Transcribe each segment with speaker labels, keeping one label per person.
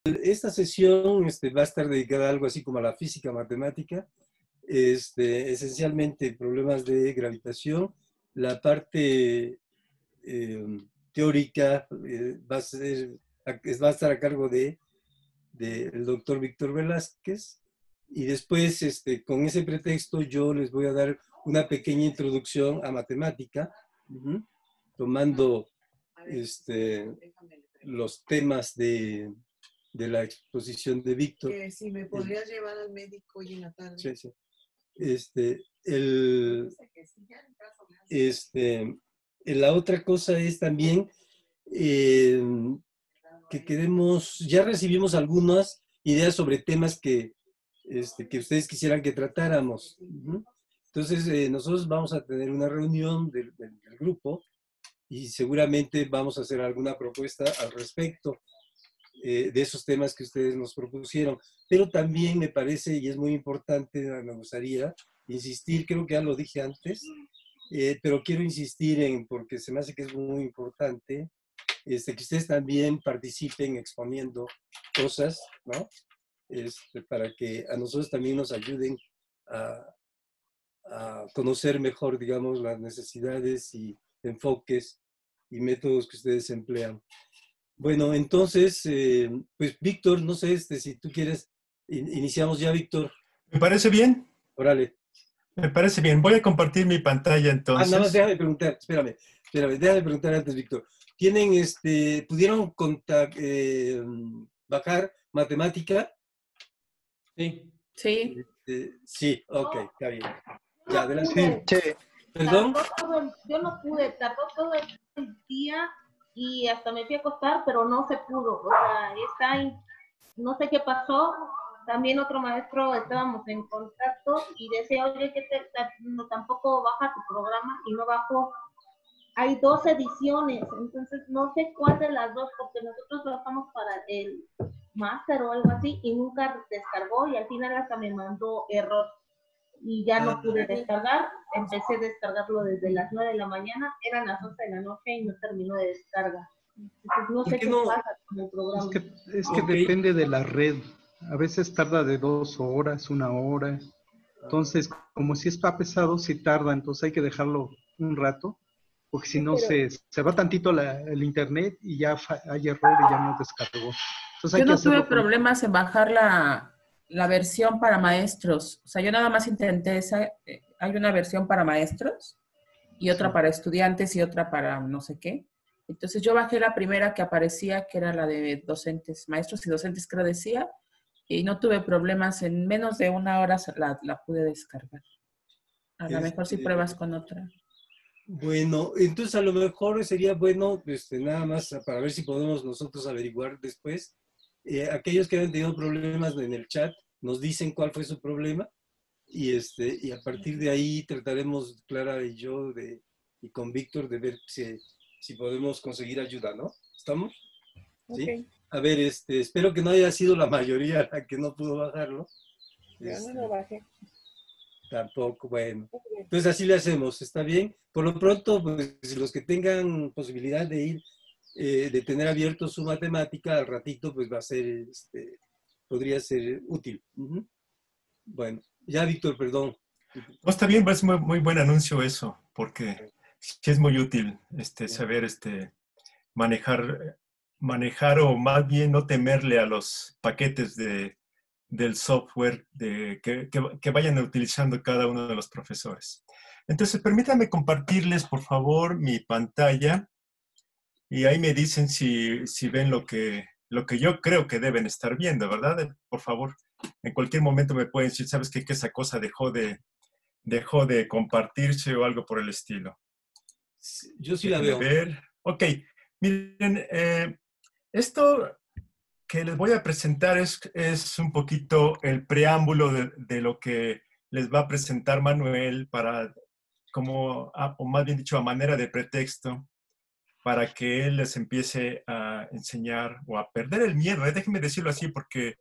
Speaker 1: Esta sesión va a estar dedicada a algo así como a la física matemática, esencialmente problemas de gravitación. La parte teórica va a estar a cargo del doctor Víctor Velázquez, y después, con ese pretexto, yo les voy a dar una pequeña introducción a matemática, tomando los temas de la exposición de Víctor.
Speaker 2: Que si me podrías llevar al médico hoy en la tarde.
Speaker 1: Sí, sí. La otra cosa es también que ya recibimos algunas ideas sobre temas que ustedes quisieran que tratáramos. Entonces, nosotros vamos a tener una reunión del grupo y seguramente vamos a hacer alguna propuesta al respecto de esos temas que ustedes nos propusieron. Pero también me parece, y es muy importante, me gustaría insistir, creo que ya lo dije antes, pero quiero insistir porque se me hace que es muy importante, que ustedes también participen exponiendo cosas, ¿no? Para que a nosotros también nos ayuden a conocer mejor, digamos, las necesidades y enfoques y métodos que ustedes emplean. Bueno, entonces, pues Víctor, no sé si tú quieres, iniciamos ya, Víctor.
Speaker 3: ¿Me parece bien?
Speaker 1: Órale.
Speaker 3: Me parece bien. Voy a compartir mi pantalla entonces.
Speaker 1: Nada más déjame preguntar, espérame, déjame preguntar antes, Víctor. ¿Pudieron bajar matemática?
Speaker 4: Sí.
Speaker 5: Sí.
Speaker 1: Sí, ok, está bien. Ya,
Speaker 5: adelante.
Speaker 1: Sí. ¿Perdón?
Speaker 5: Yo no pude, tardó todo el día y hasta me fui a acostar, pero no se pudo. O sea, no sé qué pasó. También otro maestro, estábamos en contacto y decía, oye, que tampoco baja tu programa, y no bajó. Hay 2 ediciones, entonces no sé cuál de las dos, porque nosotros bajamos para el máster o algo así y nunca descargó, y al final hasta me mandó error y ya no pude descargar. Empecé a descargarlo desde las 9 de la mañana, eran las 11 de la noche y no terminó de descarga. Entonces no sé qué pasa con el programa.
Speaker 6: Es que depende de la red. A veces tarda de 2 horas, 1 hora. Entonces, como si está pesado, sí tarda. Entonces hay que dejarlo un rato, porque si no se va tantito el internet y ya hay error y ya no descargó. Entonces,
Speaker 5: yo no tuve problemas en bajar la versión para maestros. O sea, yo nada más intenté esa. Hay una versión para maestros y otra para estudiantes y otra para no sé qué. Entonces yo bajé la primera que aparecía, que era la de docentes, maestros y docentes, creo decía, y no tuve problemas. En menos de 1 hora la pude descargar. A lo mejor si pruebas con otra.
Speaker 1: Bueno, entonces a lo mejor sería bueno, nada más para ver si podemos nosotros averiguar después. Aquellos que han tenido problemas en el chat nos dicen cuál fue su problema y a partir de ahí trataremos, Clara y yo y con Víctor, de ver si podemos conseguir ayuda, ¿no? ¿Estamos?
Speaker 2: Okay.
Speaker 1: ¿Sí? A ver, espero que no haya sido la mayoría la que no pudo bajarlo.
Speaker 2: Yo no lo bajé.
Speaker 1: Tampoco, bueno. Entonces así le hacemos, ¿está bien? Por lo pronto, pues los que tengan posibilidad de ir, de tener abierto su matemática, al ratito, pues va a ser, podría ser útil. Bueno, ya Víctor, perdón.
Speaker 3: No, está bien, es muy buen anuncio eso, porque sí es muy útil saber manejar o más bien no temerle a los paquetes del software que vayan utilizando cada uno de los profesores. Entonces, permítanme compartirles, por favor, mi pantalla y ahí me dicen si ven lo que yo creo que deben estar viendo, ¿verdad? Por favor, en cualquier momento me pueden decir, ¿sabes qué? Que esa cosa dejó de compartirse o algo por el estilo.
Speaker 1: Yo sí la veo.
Speaker 3: Ver. Ok, miren, esto que les voy a presentar es un poquito el preámbulo de lo que les va a presentar Manuel o más bien dicho, a manera de pretexto, para que él les empiece a enseñar o a perder el miedo. Déjenme decirlo así porque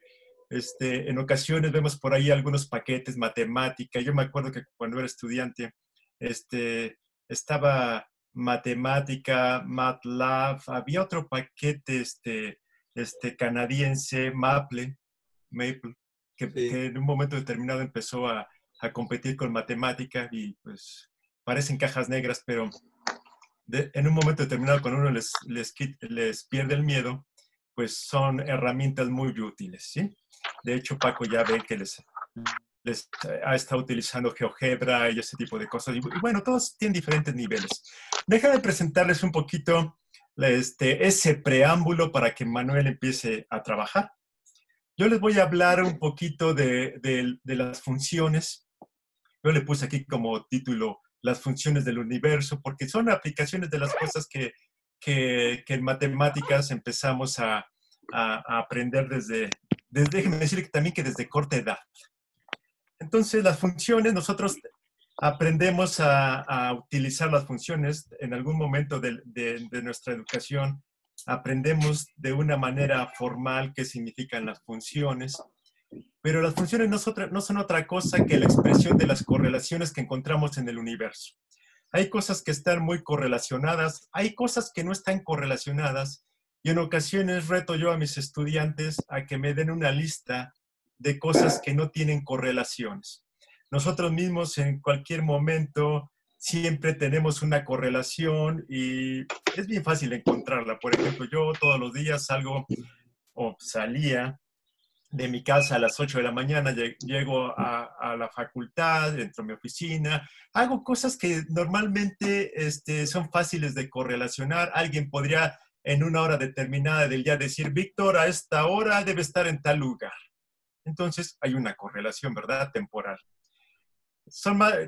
Speaker 3: en ocasiones vemos por ahí algunos paquetes, matemática. Yo me acuerdo que cuando era estudiante, estaba matemática, MATLAB, había otro paquete, canadiense, Maple, que
Speaker 1: Sí.
Speaker 3: en un momento determinado empezó a competir con matemática y pues parecen cajas negras, pero en un momento determinado cuando uno les pierde el miedo, pues son herramientas muy útiles, ¿sí? De hecho, Paco ya ve que les ha estado utilizando GeoGebra y ese tipo de cosas. Y bueno, todos tienen diferentes niveles. Déjame presentarles un poquito ese preámbulo para que Manuel empiece a trabajar. Yo les voy a hablar un poquito de las funciones. Yo le puse aquí como título las funciones del universo, porque son aplicaciones de las cosas que en matemáticas empezamos a aprender déjenme decir que también que desde corta edad. Entonces, las funciones, nosotros aprendemos a utilizar las funciones en algún momento de nuestra educación. Aprendemos de una manera formal qué significan las funciones, pero las funciones no son otra cosa que la expresión de las correlaciones que encontramos en el universo. Hay cosas que están muy correlacionadas, hay cosas que no están correlacionadas, y en ocasiones reto yo a mis estudiantes a que me den una lista de cosas que no tienen correlaciones. Nosotros mismos en cualquier momento siempre tenemos una correlación y es bien fácil encontrarla. Por ejemplo, yo todos los días salgo o salía de mi casa a las 8 de la mañana, llego a la facultad, entro a mi oficina, hago cosas que normalmente son fáciles de correlacionar. Alguien podría en una hora determinada del día decir, Víctor, a esta hora debe estar en tal lugar. Entonces hay una correlación, ¿verdad? Temporal.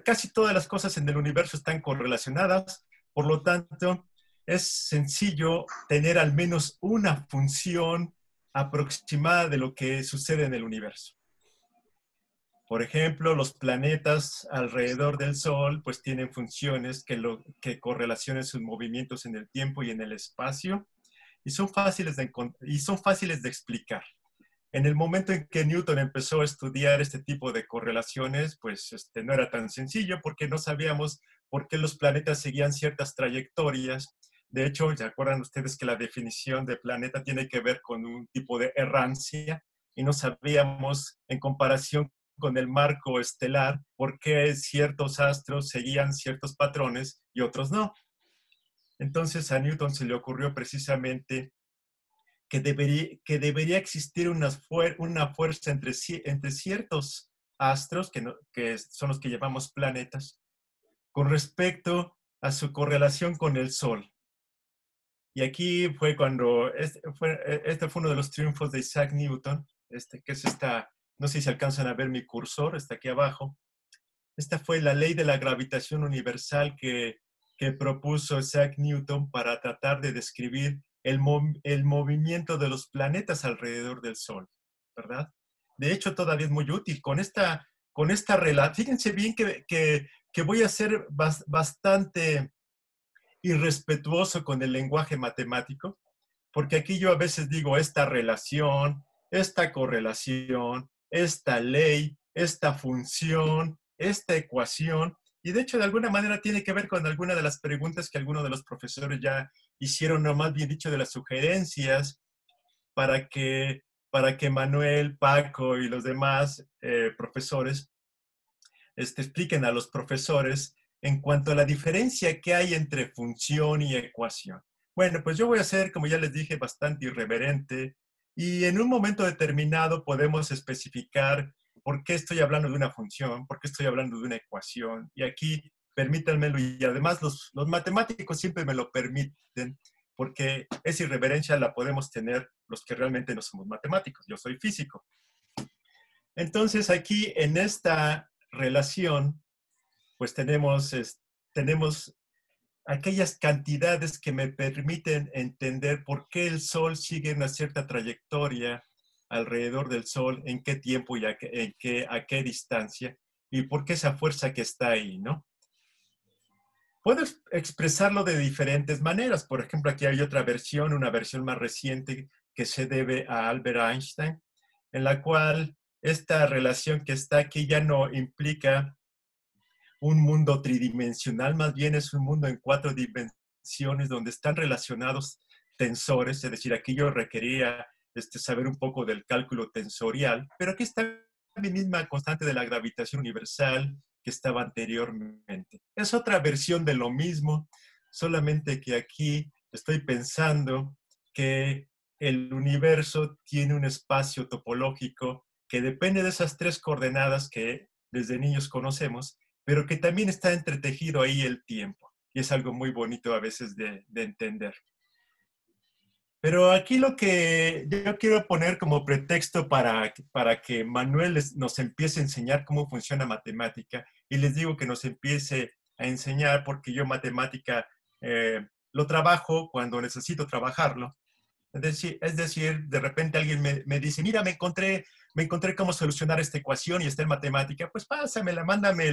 Speaker 3: Casi todas las cosas en el universo están correlacionadas, por lo tanto, es sencillo tener al menos una función aproximada de lo que sucede en el universo. Por ejemplo, los planetas alrededor del Sol pues tienen funciones que correlacionan sus movimientos en el tiempo y en el espacio y son fáciles de explicar. En el momento en que Newton empezó a estudiar este tipo de correlaciones, pues no era tan sencillo porque no sabíamos por qué los planetas seguían ciertas trayectorias. De hecho, ¿se acuerdan ustedes que la definición de planeta tiene que ver con un tipo de errancia? Y no sabíamos, en comparación con el marco estelar, por qué ciertos astros seguían ciertos patrones y otros no. Entonces a Newton se le ocurrió precisamente que debería existir una fuerza entre ciertos astros, que son los que llamamos planetas, con respecto a su correlación con el Sol. Y aquí fue cuando, este fue uno de los triunfos de Isaac Newton, que es no sé si alcanzan a ver mi cursor, está aquí abajo. Esta fue la ley de la gravitación universal que propuso Isaac Newton para tratar de describir el movimiento de los planetas alrededor del Sol, ¿verdad? De hecho, todavía es muy útil. Con esta relación, fíjense bien que voy a ser bastante irrespetuoso con el lenguaje matemático, porque aquí yo a veces digo esta relación, esta correlación, esta ley, esta función, esta ecuación, y de hecho de alguna manera tiene que ver con alguna de las preguntas que algunos de los profesores ya hicieron, o más bien dicho, de las sugerencias para que Manuel, Paco y los demás profesores expliquen a los profesores en cuanto a la diferencia que hay entre función y ecuación. Bueno, pues yo voy a ser, como ya les dije, bastante irreverente y en un momento determinado podemos especificar por qué estoy hablando de una función, por qué estoy hablando de una ecuación. Y aquí, permítanmelo, y además los matemáticos siempre me lo permiten, porque esa irreverencia la podemos tener los que realmente no somos matemáticos. Yo soy físico. Entonces, aquí en esta relación, pues tenemos aquellas cantidades que me permiten entender por qué el Sol sigue una cierta trayectoria alrededor del Sol, en qué tiempo y a qué distancia, y por qué esa fuerza que está ahí, ¿no? Puedo expresarlo de diferentes maneras. Por ejemplo, aquí hay otra versión, una versión más reciente que se debe a Albert Einstein, en la cual esta relación que está aquí ya no implica un mundo tridimensional, más bien es un mundo en 4 dimensiones donde están relacionados tensores, es decir, aquí yo requería saber un poco del cálculo tensorial, pero aquí está la misma constante de la gravitación universal que estaba anteriormente. Es otra versión de lo mismo, solamente que aquí estoy pensando que el universo tiene un espacio topológico que depende de esas tres coordenadas que desde niños conocemos, pero que también está entretejido ahí el tiempo. Y es algo muy bonito a veces de entender. Pero aquí lo que yo quiero poner como pretexto para que Manuel nos empiece a enseñar cómo funciona matemática, y les digo que nos empiece a enseñar porque yo matemática lo trabajo cuando necesito trabajarlo. Es decir, de repente alguien me dice, mira, me encontré cómo solucionar esta ecuación y está en matemática, pues pásamela, mándame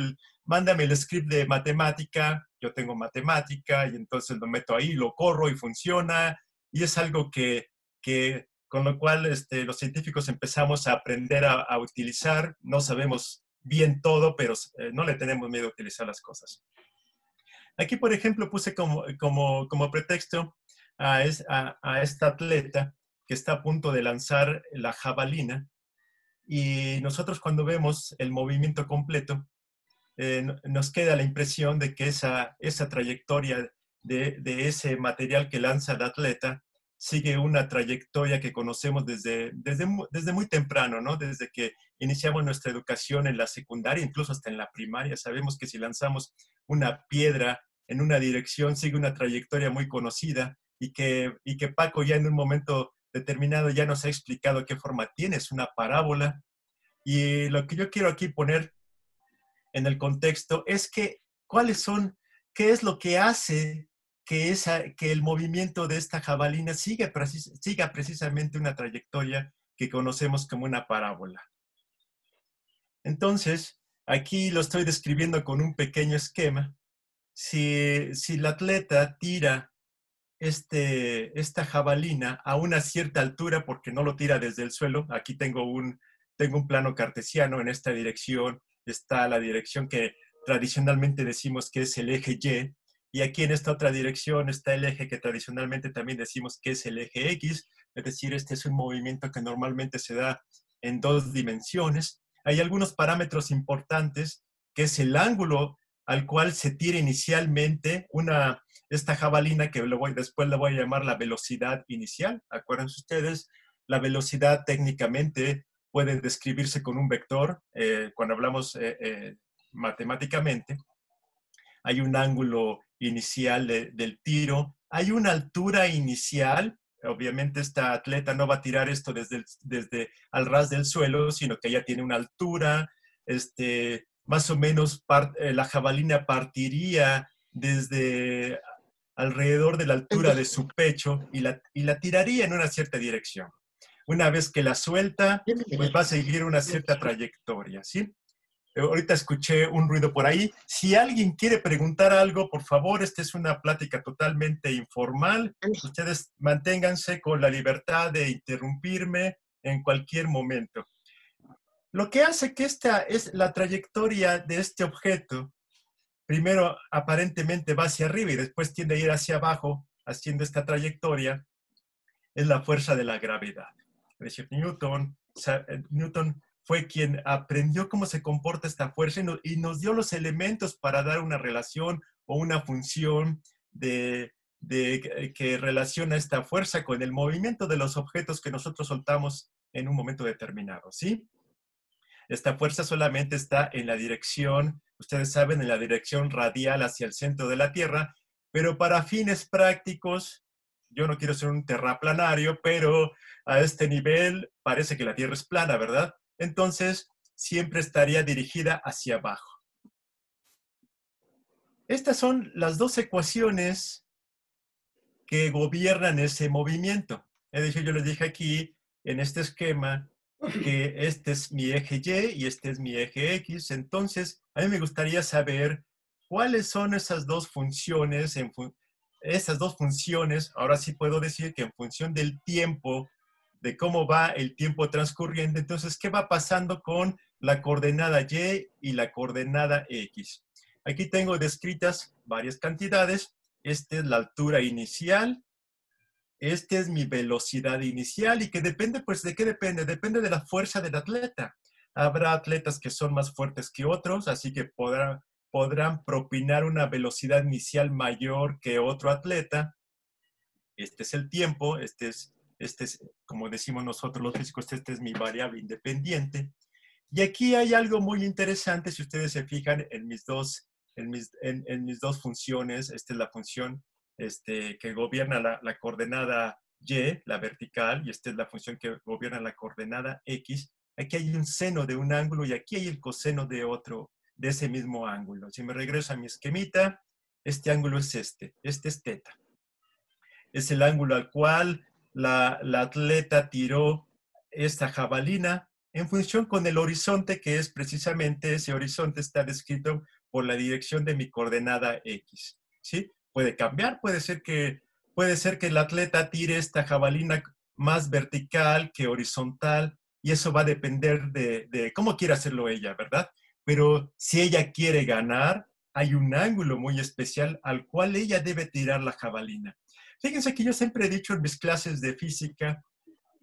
Speaker 3: el script de matemática, yo tengo matemática y entonces lo meto ahí, lo corro y funciona, y es algo con lo cual los científicos empezamos a aprender a utilizar. No sabemos bien todo, pero no le tenemos miedo a utilizar las cosas. Aquí, por ejemplo, puse como pretexto a esta atleta que está a punto de lanzar la jabalina, y nosotros cuando vemos el movimiento completo, nos queda la impresión de que esa trayectoria de ese material que lanza el atleta sigue una trayectoria que conocemos desde muy temprano, ¿no? Desde que iniciamos nuestra educación en la secundaria, incluso hasta en la primaria. Sabemos que si lanzamos una piedra en una dirección, sigue una trayectoria muy conocida, y que Paco ya en un momento determinado ya nos ha explicado qué forma tiene, es una parábola. Y lo que yo quiero aquí poner en el contexto es qué es lo que hace que el movimiento de esta jabalina siga precisamente una trayectoria que conocemos como una parábola. Entonces, aquí lo estoy describiendo con un pequeño esquema. Si el atleta tira esta jabalina a una cierta altura, porque no lo tira desde el suelo, aquí tengo un plano cartesiano, en esta dirección está la dirección que tradicionalmente decimos que es el eje Y, y aquí en esta otra dirección está el eje que tradicionalmente también decimos que es el eje X, es decir, este es un movimiento que normalmente se da en 2 dimensiones. Hay algunos parámetros importantes, que es el ángulo al cual se tira inicialmente esta jabalina, que después la voy a llamar la velocidad inicial. Acuérdense ustedes, la velocidad técnicamente puede describirse con un vector. Cuando hablamos matemáticamente, hay un ángulo inicial del tiro, hay una altura inicial. Obviamente esta atleta no va a tirar esto desde al ras del suelo, sino que ella tiene una altura, más o menos la jabalina partiría desde alrededor de la altura de su pecho y la tiraría en una cierta dirección. Una vez que la suelta, pues va a seguir una cierta trayectoria, ¿sí? Ahorita escuché un ruido por ahí. Si alguien quiere preguntar algo, por favor, esta es una plática totalmente informal. Ustedes manténganse con la libertad de interrumpirme en cualquier momento. Lo que hace que esta es la trayectoria de este objeto, primero aparentemente va hacia arriba y después tiende a ir hacia abajo, haciendo esta trayectoria, es la fuerza de la gravedad. Es decir, Newton fue quien aprendió cómo se comporta esta fuerza y nos dio los elementos para dar una relación o una función que relaciona esta fuerza con el movimiento de los objetos que nosotros soltamos en un momento determinado, ¿sí? Esta fuerza solamente está en la dirección, ustedes saben, en la dirección radial hacia el centro de la Tierra, pero para fines prácticos, yo no quiero ser un terraplanario, pero a este nivel parece que la Tierra es plana, ¿verdad? Entonces, siempre estaría dirigida hacia abajo. Estas son las 2 ecuaciones que gobiernan ese movimiento. Es decir, yo les dije aquí, en este esquema, que este es mi eje Y y este es mi eje X. Entonces, a mí me gustaría saber cuáles son esas 2 funciones. Esas 2 funciones, ahora sí puedo decir que en función del tiempo, de cómo va el tiempo transcurriendo, entonces, ¿qué va pasando con la coordenada Y y la coordenada X? Aquí tengo descritas varias cantidades. Esta es la altura inicial. esta es mi velocidad inicial y que depende, pues, ¿de qué depende? Depende de la fuerza del atleta. Habrá atletas que son más fuertes que otros, así que podrán propinar una velocidad inicial mayor que otro atleta. Este es el tiempo, este es, como decimos nosotros los físicos, este es mi variable independiente. Y aquí hay algo muy interesante, si ustedes se fijan en mis dos funciones. Esta es la función que gobierna la coordenada Y, la vertical, y esta es la función que gobierna la coordenada X. Aquí hay un seno de un ángulo y aquí hay el coseno de ese mismo ángulo. Si me regreso a mi esquemita, este ángulo es este es θ. Es el ángulo al cual la atleta tiró esta jabalina en función con el horizonte, que es precisamente ese horizonte está descrito por la dirección de mi coordenada X. ¿Sí? Puede cambiar, puede ser que el atleta tire esta jabalina más vertical que horizontal, y eso va a depender de cómo quiera hacerlo ella, ¿verdad? Pero si ella quiere ganar, hay un ángulo muy especial al cual ella debe tirar la jabalina. Fíjense que yo siempre he dicho en mis clases de física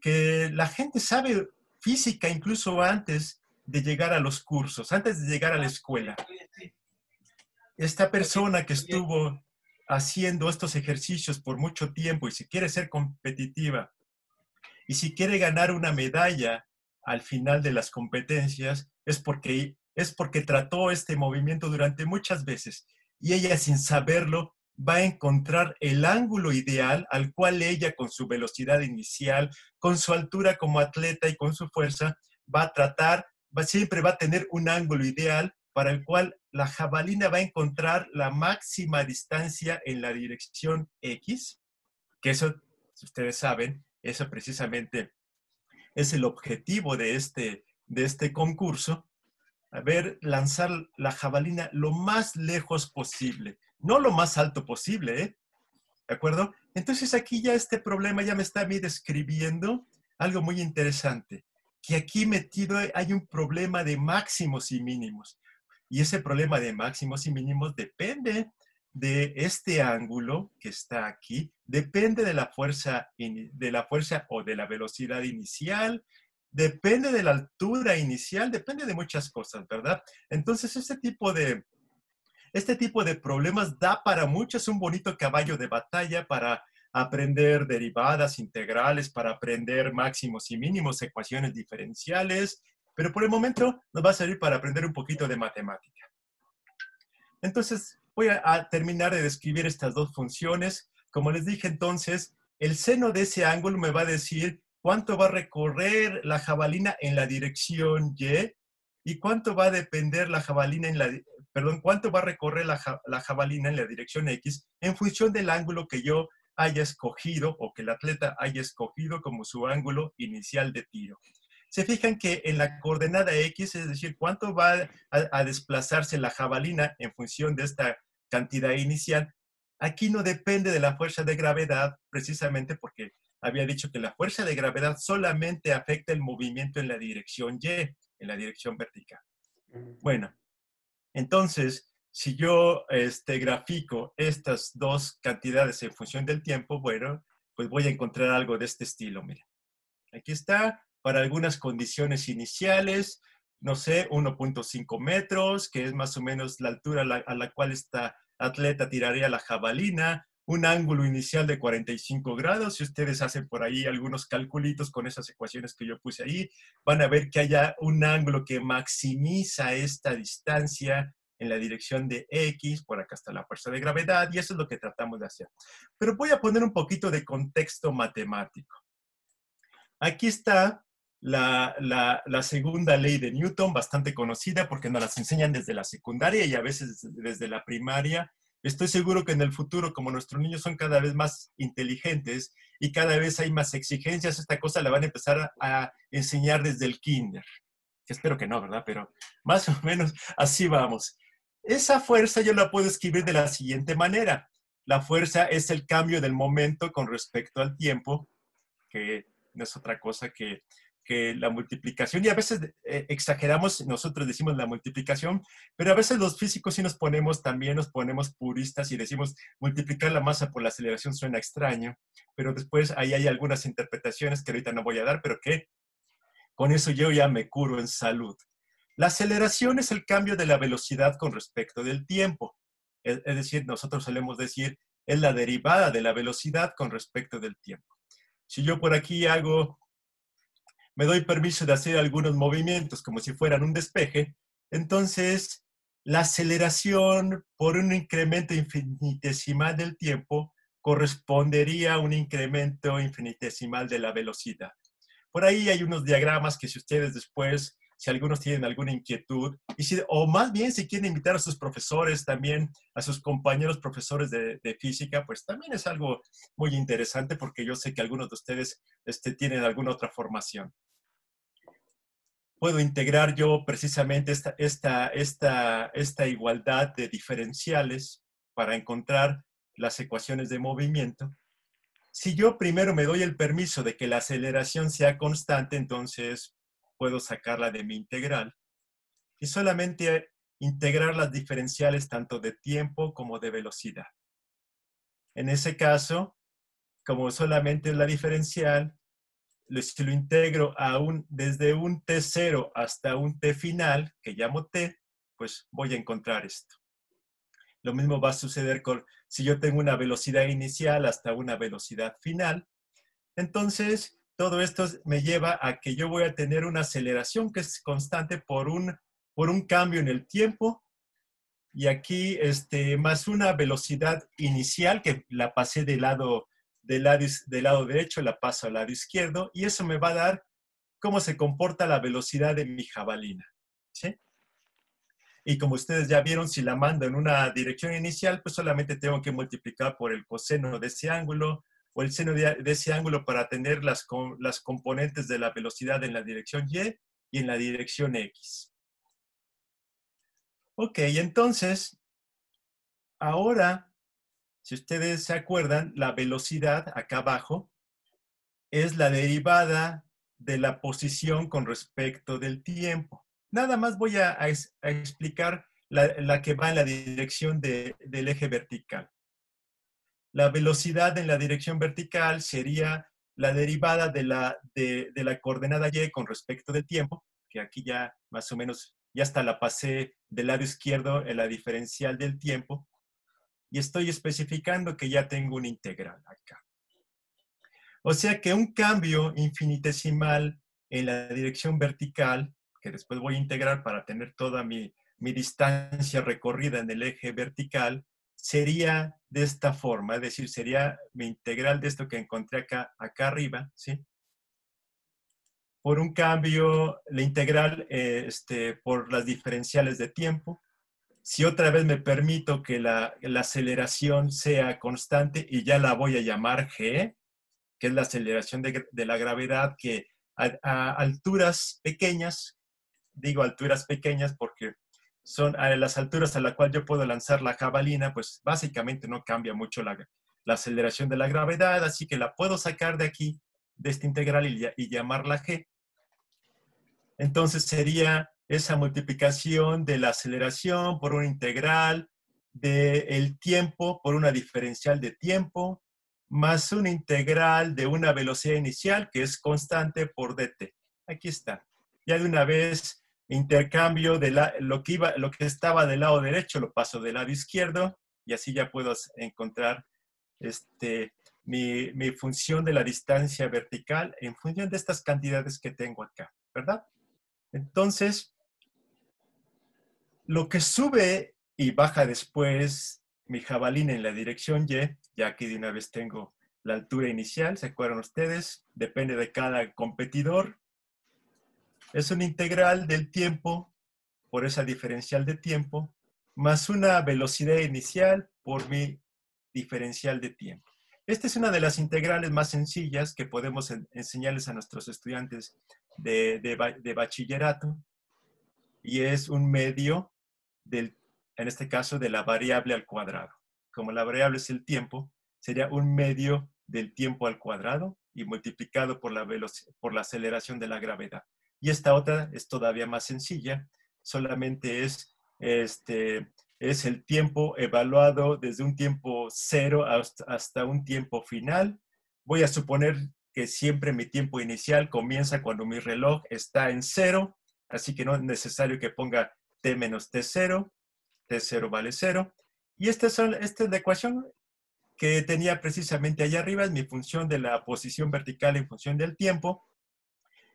Speaker 3: que la gente sabe física incluso antes de llegar a los cursos, antes de llegar a la escuela. Esta persona que estuvo haciendo estos ejercicios por mucho tiempo y si quiere ser competitiva y si quiere ganar una medalla al final de las competencias, es porque trató este movimiento durante muchas veces y ella, sin saberlo, va a encontrar el ángulo ideal al cual ella, con su velocidad inicial, con su altura como atleta y con su fuerza, siempre va a tener un ángulo ideal para el cual la jabalina va a encontrar la máxima distancia en la dirección X, que eso, si ustedes saben, eso precisamente es el objetivo de este concurso. Lanzar la jabalina lo más lejos posible, no lo más alto posible, ¿eh? ¿De acuerdo? Entonces aquí ya este problema ya me está a mí describiendo algo muy interesante, que aquí metido hay un problema de máximos y mínimos. Y ese problema de máximos y mínimos depende de este ángulo que está aquí, depende de la fuerza o de la velocidad inicial, depende de la altura inicial, depende de muchas cosas, ¿verdad? Entonces, este tipo de problemas da para mucho, es un bonito caballo de batalla para aprender derivadas, integrales, para aprender máximos y mínimos, ecuaciones diferenciales, pero por el momento nos va a servir para aprender un poquito de matemática. Entonces, voy a terminar de describir estas dos funciones. Como les dije entonces, el seno de ese ángulo me va a decir cuánto va a recorrer la jabalina en la dirección y cuánto va a depender la jabalina cuánto va a recorrer la jabalina en la dirección X en función del ángulo que yo haya escogido o que el atleta haya escogido como su ángulo inicial de tiro. Se fijan que en la coordenada X, es decir, cuánto va a desplazarse la jabalina en función de esta cantidad inicial, aquí no depende de la fuerza de gravedad, precisamente porque había dicho que la fuerza de gravedad solamente afecta el movimiento en la dirección Y, en la dirección vertical. Bueno, entonces, si yo grafico estas dos cantidades en función del tiempo, bueno, pues voy a encontrar algo de este estilo. Miren, aquí está, para algunas condiciones iniciales, no sé, 1.5 metros, que es más o menos la altura a la cual esta atleta tiraría la jabalina, un ángulo inicial de 45 grados. Si ustedes hacen por ahí algunos calculitos con esas ecuaciones que yo puse ahí, van a ver que haya un ángulo que maximiza esta distancia en la dirección de X. Por acá está la fuerza de gravedad y eso es lo que tratamos de hacer. Pero voy a poner un poquito de contexto matemático. Aquí está la segunda ley de Newton, bastante conocida porque nos las enseñan desde la secundaria y a veces desde la primaria. Estoy seguro que en el futuro, como nuestros niños son cada vez más inteligentes y cada vez hay más exigencias, esta cosa la van a empezar a enseñar desde el kinder. Espero que no, ¿verdad? Pero más o menos así vamos. Esa fuerza yo la puedo escribir de la siguiente manera. La fuerza es el cambio del momento con respecto al tiempo, que no es otra cosa que que la multiplicación, y a veces exageramos, nosotros decimos la multiplicación, pero a veces los físicos sí también nos ponemos puristas y decimos multiplicar la masa por la aceleración suena extraño, pero después ahí hay algunas interpretaciones que ahorita no voy a dar, pero que con eso yo ya me curo en salud. La aceleración es el cambio de la velocidad con respecto del tiempo. Es decir, nosotros solemos decir, es la derivada de la velocidad con respecto del tiempo. Si yo por aquí me doy permiso de hacer algunos movimientos como si fueran un despeje, entonces la aceleración por un incremento infinitesimal del tiempo correspondería a un incremento infinitesimal de la velocidad. Por ahí hay unos diagramas que si ustedes después, si algunos tienen alguna inquietud, o más bien si quieren invitar a sus profesores también, a sus compañeros profesores de física, pues también es algo muy interesante porque yo sé que algunos de ustedes tienen alguna otra formación. Puedo integrar yo precisamente esta igualdad de diferenciales para encontrar las ecuaciones de movimiento. Si yo primero me doy el permiso de que la aceleración sea constante, entonces puedo sacarla de mi integral y solamente integrar las diferenciales tanto de tiempo como de velocidad. En ese caso, como solamente es la diferencial, si lo integro desde un t0 hasta un t final, que llamo t, pues voy a encontrar esto. Lo mismo va a suceder si yo tengo una velocidad inicial hasta una velocidad final. Entonces, todo esto me lleva a que yo voy a tener una aceleración que es constante por un cambio en el tiempo. Y aquí, más una velocidad inicial que la pasé del lado derecho, la paso al lado izquierdo. Y eso me va a dar cómo se comporta la velocidad de mi jabalina, ¿sí? Y como ustedes ya vieron, si la mando en una dirección inicial, pues solamente tengo que multiplicar por el coseno de ese ángulo o el seno de ese ángulo para tener las componentes de la velocidad en la dirección Y y en la dirección X. Ok, entonces, ahora, si ustedes se acuerdan, la velocidad acá abajo es la derivada de la posición con respecto del tiempo. Nada más voy a explicar la que va en la dirección del eje vertical. La velocidad en la dirección vertical sería la derivada de la coordenada Y con respecto del tiempo, que aquí ya más o menos, ya hasta la pasé del lado izquierdo en la diferencial del tiempo, y estoy especificando que ya tengo una integral acá. O sea que un cambio infinitesimal en la dirección vertical, que después voy a integrar para tener toda mi distancia recorrida en el eje vertical, sería de esta forma, es decir, sería mi integral de esto que encontré acá arriba, ¿sí? Por un cambio, la integral por las diferenciales de tiempo. Si otra vez me permito que la aceleración sea constante y ya la voy a llamar G, que es la aceleración de la gravedad, que a alturas pequeñas, digo alturas pequeñas porque son a las alturas a las cuales yo puedo lanzar la jabalina, pues básicamente no cambia mucho la aceleración de la gravedad, así que la puedo sacar de aquí, de esta integral y llamarla G. Entonces sería esa multiplicación de la aceleración por una integral del tiempo por una diferencial de tiempo, más una integral de una velocidad inicial que es constante por dt. Aquí está. Ya de una vez intercambio de lo que estaba del lado derecho lo paso del lado izquierdo y así ya puedo encontrar mi función de la distancia vertical en función de estas cantidades que tengo acá, ¿verdad? Entonces, lo que sube y baja después mi jabalina en la dirección Y, ya aquí de una vez tengo la altura inicial, ¿se acuerdan ustedes? Depende de cada competidor. Es una integral del tiempo por esa diferencial de tiempo, más una velocidad inicial por mi diferencial de tiempo. Esta es una de las integrales más sencillas que podemos enseñarles a nuestros estudiantes de bachillerato y es un medio en este caso, de la variable al cuadrado. Como la variable es el tiempo, sería un medio del tiempo al cuadrado y multiplicado por por la aceleración de la gravedad. Y esta otra es todavía más sencilla, solamente es el tiempo evaluado desde un tiempo cero hasta un tiempo final. Voy a suponer que siempre mi tiempo inicial comienza cuando mi reloj está en cero, así que no es necesario que ponga t menos t0, t0 vale 0. Y esta es la ecuación que tenía precisamente allá arriba, es mi función de la posición vertical en función del tiempo.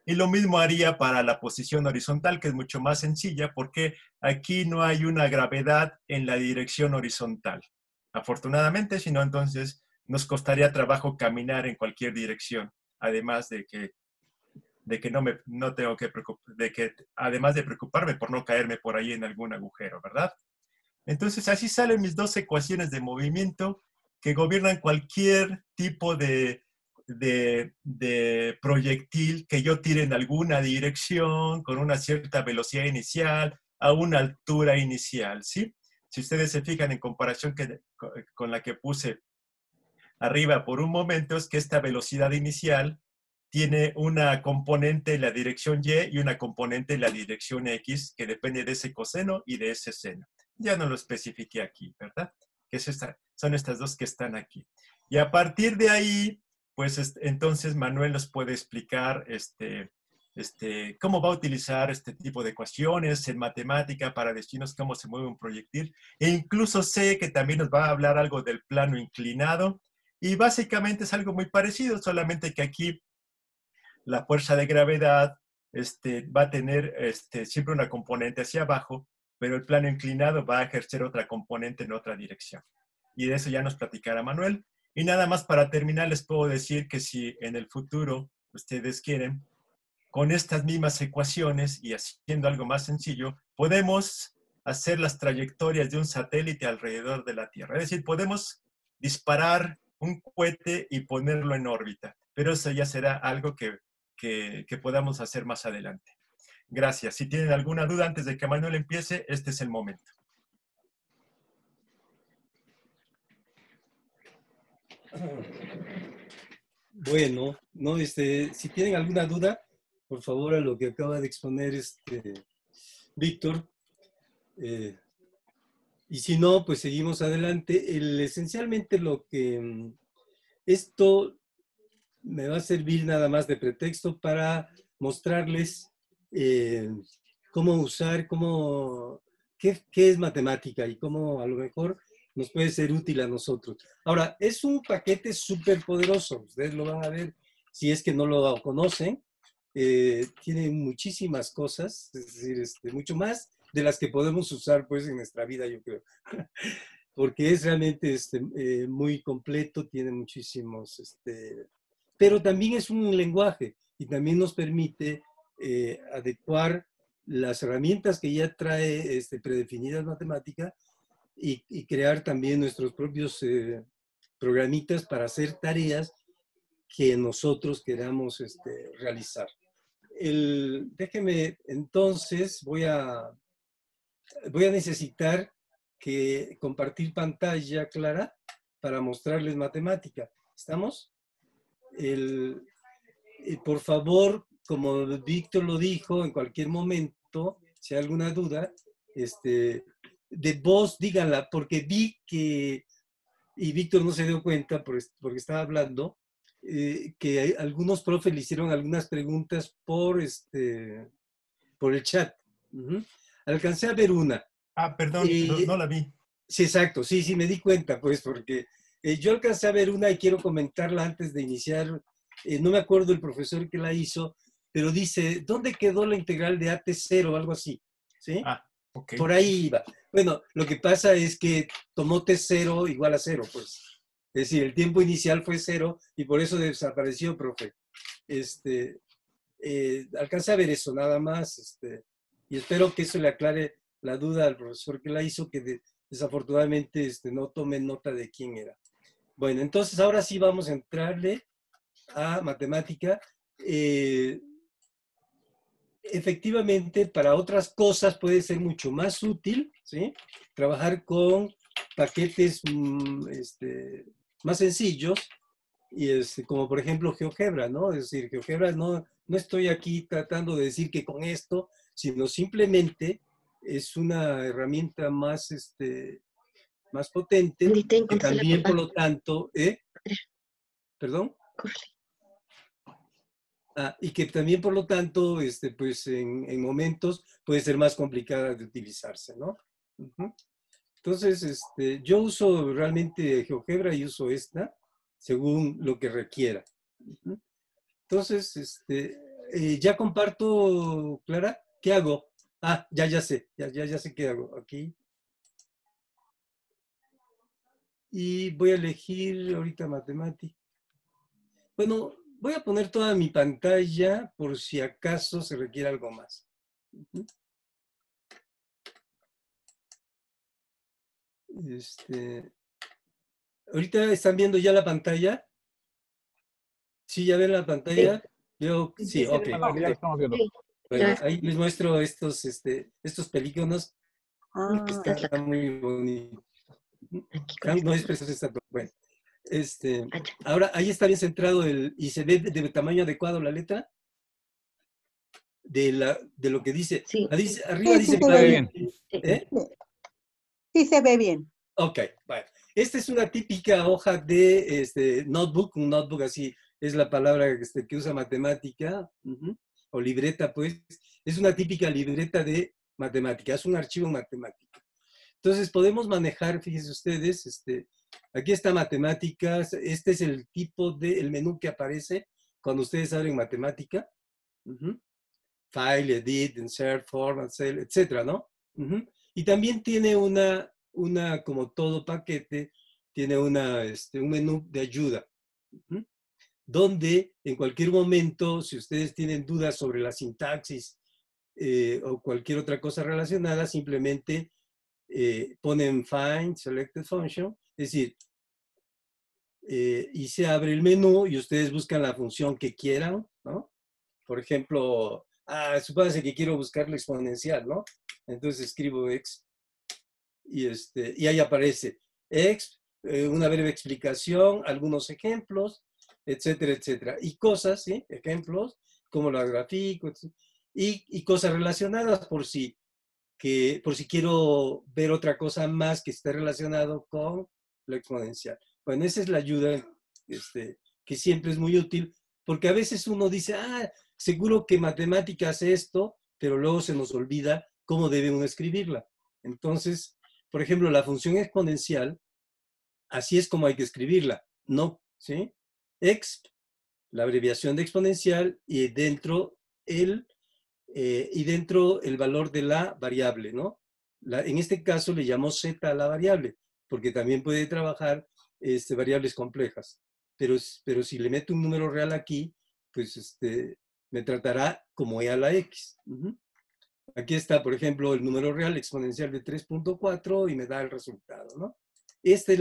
Speaker 3: Y lo mismo haría para la posición horizontal, que es mucho más sencilla, porque aquí no hay una gravedad en la dirección horizontal. Afortunadamente, si no, entonces nos costaría trabajo caminar en cualquier dirección, además de que no tengo que además de preocuparme por no caerme por ahí en algún agujero, ¿verdad? Entonces, así salen mis dos ecuaciones de movimiento que gobiernan cualquier tipo de proyectil que yo tire en alguna dirección, con una cierta velocidad inicial, a una altura inicial, ¿sí? Si ustedes se fijan en comparación con la que puse arriba por un momento, es que esta velocidad inicial tiene una componente en la dirección Y y una componente en la dirección X, que depende de ese coseno y de ese seno. Ya no lo especifiqué aquí, ¿verdad? Que son estas dos que están aquí. Y a partir de ahí, pues entonces Manuel nos puede explicar cómo va a utilizar este tipo de ecuaciones en matemática para decirnos cómo se mueve un proyectil. E incluso sé que también nos va a hablar algo del plano inclinado. Y básicamente es algo muy parecido, solamente que aquí la fuerza de gravedad va a tener siempre una componente hacia abajo, pero el plano inclinado va a ejercer otra componente en otra dirección. Y de eso ya nos platicará Manuel. Y nada más para terminar, les puedo decir que si en el futuro ustedes quieren, con estas mismas ecuaciones y haciendo algo más sencillo, podemos hacer las trayectorias de un satélite alrededor de la Tierra. Es decir, podemos disparar un cohete y ponerlo en órbita. Pero eso ya será algo que podamos hacer más adelante. Gracias. Si tienen alguna duda antes de que Manuel empiece, este es el momento.
Speaker 1: Bueno, no, si tienen alguna duda, por favor, a lo que acaba de exponer Víctor. Y si no, pues seguimos adelante. Esencialmente lo que esto me va a servir nada más de pretexto para mostrarles cómo usar, qué es matemática y cómo a lo mejor nos puede ser útil a nosotros. Ahora, es un paquete súper poderoso. Ustedes lo van a ver si es que no lo conocen. Tiene muchísimas cosas, es decir, mucho más de las que podemos usar pues en nuestra vida, yo creo. Porque es realmente muy completo, tiene muchísimos, pero también es un lenguaje y también nos permite adecuar las herramientas que ya trae predefinidas matemática y crear también nuestros propios programitas para hacer tareas que nosotros queramos realizar. Déjeme, entonces, voy a necesitar compartir pantalla, Clara, para mostrarles matemática. ¿Estamos? Por favor, como Víctor lo dijo, en cualquier momento, si hay alguna duda, de voz, díganla, porque vi que, y Víctor no se dio cuenta porque estaba hablando, que algunos profes le hicieron algunas preguntas por el chat. Alcancé a ver una.
Speaker 3: Ah, perdón, no la vi.
Speaker 1: Sí, exacto, sí, me di cuenta, pues, porque yo alcancé a ver una y quiero comentarla antes de iniciar. No me acuerdo el profesor que la hizo, pero dice, ¿dónde quedó la integral de AT0 o algo así? ¿Sí?
Speaker 3: Ah, ok.
Speaker 1: Por ahí iba. Bueno, lo que pasa es que tomó T0 igual a 0, pues. Es decir, el tiempo inicial fue 0 y por eso desapareció, profe. Alcancé a ver eso nada más, y espero que eso le aclare la duda al profesor que la hizo, que desafortunadamente no tome nota de quién era. Bueno, entonces ahora sí vamos a entrarle a matemática. Efectivamente, para otras cosas puede ser mucho más útil, ¿sí? Trabajar con paquetes más sencillos, Y como por ejemplo GeoGebra, ¿no? Es decir, GeoGebra no estoy aquí tratando de decir que con esto, sino simplemente es una herramienta más, más potente, que también por lo tanto, ¿perdón? Y que también por lo tanto, pues en momentos puede ser más complicada de utilizarse, ¿no? Uh-huh. Entonces, yo uso realmente GeoGebra y uso esta según lo que requiera. Uh-huh. Entonces, ya comparto, Clara, ¿qué hago? Ya sé, ya sé qué hago aquí. Y voy a elegir ahorita matemática. Bueno, voy a poner toda mi pantalla por si acaso se requiere algo más. Uh-huh. Ahorita están viendo ya la pantalla. Sí, ya ven la pantalla. Veo, sí, ok.
Speaker 7: Ya lo estamos viendo.
Speaker 1: Bueno, ahí les muestro estos películas. Está muy bonito. No es preciso esta. Bueno, ahora ahí está bien centrado y se ve de tamaño adecuado la letra de lo que dice.
Speaker 8: Sí.
Speaker 1: Arriba dice
Speaker 7: se ve bien.
Speaker 8: Sí se ve bien.
Speaker 1: Ok, bueno. Esta es una típica hoja de notebook, un notebook así es la palabra que usa matemática, o libreta, pues. Es una típica libreta de matemática, es un archivo matemático. Entonces podemos manejar, fíjense ustedes, aquí está matemáticas, este es el tipo el menú que aparece cuando ustedes abren matemática. File, edit, insert, format, cell, etcétera, ¿no? Y también tiene como todo paquete, tiene un menú de ayuda, donde en cualquier momento, si ustedes tienen dudas sobre la sintaxis o cualquier otra cosa relacionada, simplemente ponen find, selected function, es decir, y se abre el menú y ustedes buscan la función que quieran, ¿no? Por ejemplo, supóngase que quiero buscar la exponencial, ¿no? Entonces escribo exp y ahí aparece exp, una breve explicación, algunos ejemplos, etcétera, etcétera. Y cosas, ¿sí? Ejemplos, como la grafico, y cosas relacionadas por si quiero ver otra cosa más que esté relacionado con la exponencial. Bueno, esa es la ayuda que siempre es muy útil, porque a veces uno dice, seguro que matemática hace esto, pero luego se nos olvida cómo debe uno escribirla. Entonces, por ejemplo, la función exponencial, así es como hay que escribirla, ¿no? ¿Sí? Exp, la abreviación de exponencial, y dentro el valor de la variable, ¿no? En este caso le llamo z a la variable, porque también puede trabajar variables complejas. Pero si le meto un número real aquí, pues me tratará como e a la x. Aquí está, por ejemplo, el número real exponencial de 3.4 y me da el resultado, ¿no? Esta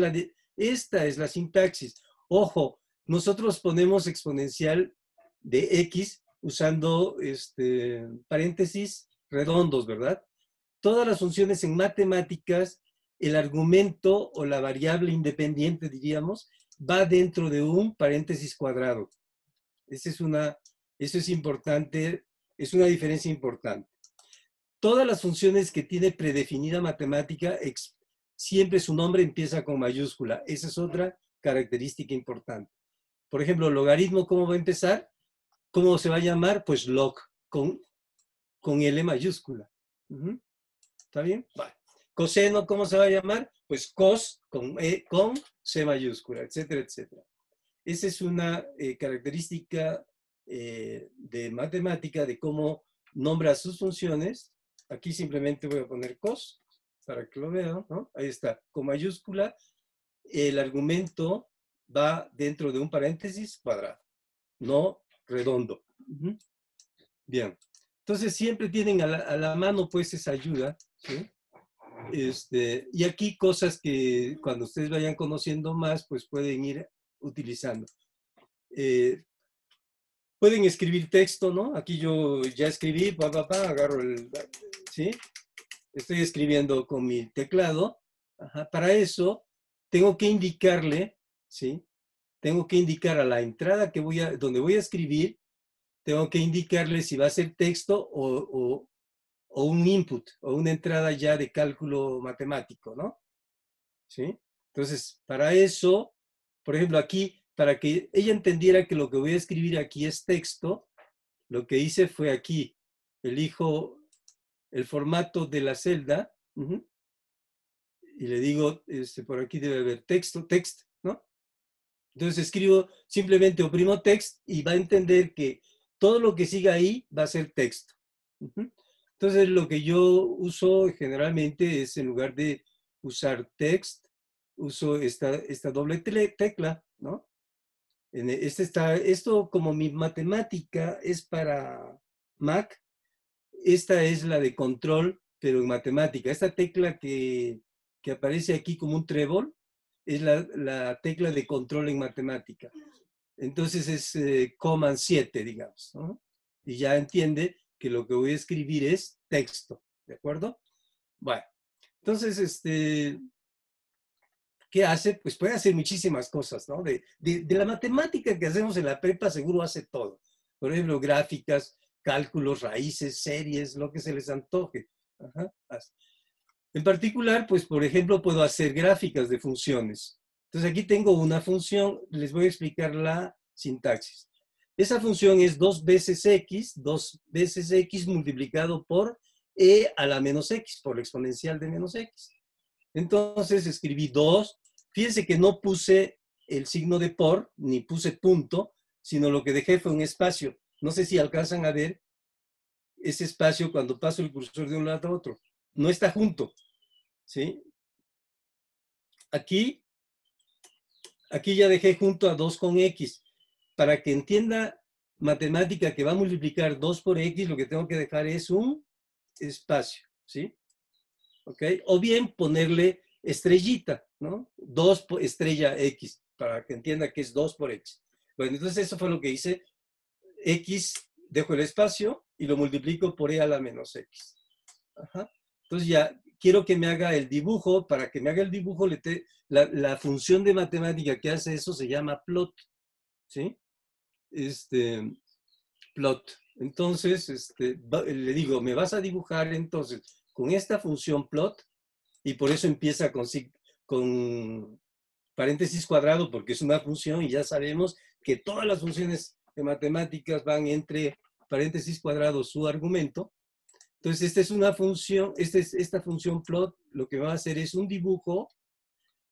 Speaker 1: es la sintaxis. Ojo, nosotros ponemos exponencial de x usando paréntesis redondos, ¿verdad? Todas las funciones en matemáticas, el argumento o la variable independiente, diríamos, va dentro de un paréntesis cuadrado. Eso es importante, es una diferencia importante. Todas las funciones que tiene predefinida matemática, siempre su nombre empieza con mayúscula. Esa es otra característica importante. Por ejemplo, logaritmo, ¿cómo va a empezar? ¿Cómo se va a llamar? Pues log, con L mayúscula. ¿Está bien? Vale. Coseno, ¿cómo se va a llamar? Pues cos, con C mayúscula, etcétera, etcétera. Esa es una característica de matemática, de cómo nombra sus funciones. Aquí simplemente voy a poner cos, para que lo vean, ¿no? Ahí está, con mayúscula. El argumento va dentro de un paréntesis cuadrado, no redondo. Bien. Entonces siempre tienen a la mano pues esa ayuda, ¿sí? Y aquí cosas que cuando ustedes vayan conociendo más, pues pueden ir utilizando. Pueden escribir texto, ¿no? Aquí yo ya escribí, agarro ¿sí? Estoy escribiendo con mi teclado. Para eso tengo que indicarle, ¿sí? tengo que indicar a la entrada que donde voy a escribir, tengo que indicarle si va a ser texto o un input, o una entrada ya de cálculo matemático, ¿no? ¿Sí? Entonces, para eso, por ejemplo, aquí, para que ella entendiera que lo que voy a escribir aquí es texto, lo que hice fue aquí, elijo el formato de la celda, y le digo, por aquí debe haber texto, text, ¿no? Entonces escribo, simplemente oprimo text y va a entender que todo lo que siga ahí va a ser texto. Entonces lo que yo uso generalmente es, en lugar de usar text, uso esta doble tecla, ¿no? Esto como mi matemática es para Mac, esta es la de control, pero en matemática. Esta tecla que aparece aquí como un trébol es la tecla de control en matemática. Entonces es Command 7, digamos, ¿no? Y ya entiende que lo que voy a escribir es texto, ¿de acuerdo? Bueno, entonces, ¿qué hace? Pues puede hacer muchísimas cosas, ¿no? De la matemática que hacemos en la prepa seguro hace todo. Por ejemplo, gráficas, cálculos, raíces, series, lo que se les antoje. Ajá. En particular, pues, por ejemplo, puedo hacer gráficas de funciones. Entonces, aquí tengo una función, les voy a explicar la sintaxis. Esa función es 2 veces x multiplicado por e a la menos x, por la exponencial de menos x. Entonces, escribí 2. Fíjense que no puse el signo de por, ni puse punto, sino lo que dejé fue un espacio. No sé si alcanzan a ver ese espacio cuando paso el cursor de un lado a otro. No está junto, ¿sí? Aquí ya dejé junto a 2 con x. Para que entienda matemática que va a multiplicar 2 por x, lo que tengo que dejar es un espacio, ¿sí? ¿Ok? O bien ponerle estrellita, ¿no? 2 por estrella x, para que entienda que es 2 por x. Bueno, entonces eso fue lo que hice. X, dejo el espacio y lo multiplico por e a la menos x. Ajá. Entonces ya quiero que me haga el dibujo. Para que me haga el dibujo, la función de matemática que hace eso se llama plot, ¿sí? Plot. Entonces, le digo, me vas a dibujar entonces con esta función plot, y por eso empieza con paréntesis cuadrado, porque es una función y ya sabemos que todas las funciones de matemáticas van entre paréntesis cuadrado su argumento. Entonces, esta es una función, esta función plot, lo que va a hacer es un dibujo.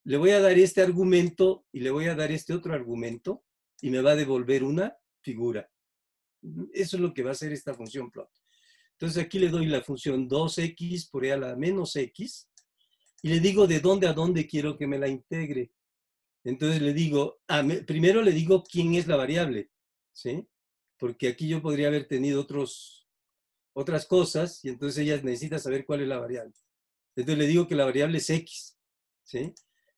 Speaker 1: Le voy a dar este argumento y le voy a dar este otro argumento y me va a devolver una figura. Eso es lo que va a hacer esta función plot. Entonces, aquí le doy la función 2x por e a la menos x y le digo de dónde a dónde quiero que me la integre. Entonces le digo, primero le digo quién es la variable, ¿sí? Porque aquí yo podría haber tenido otras cosas y entonces ella necesita saber cuál es la variable. Entonces le digo que la variable es x, ¿sí?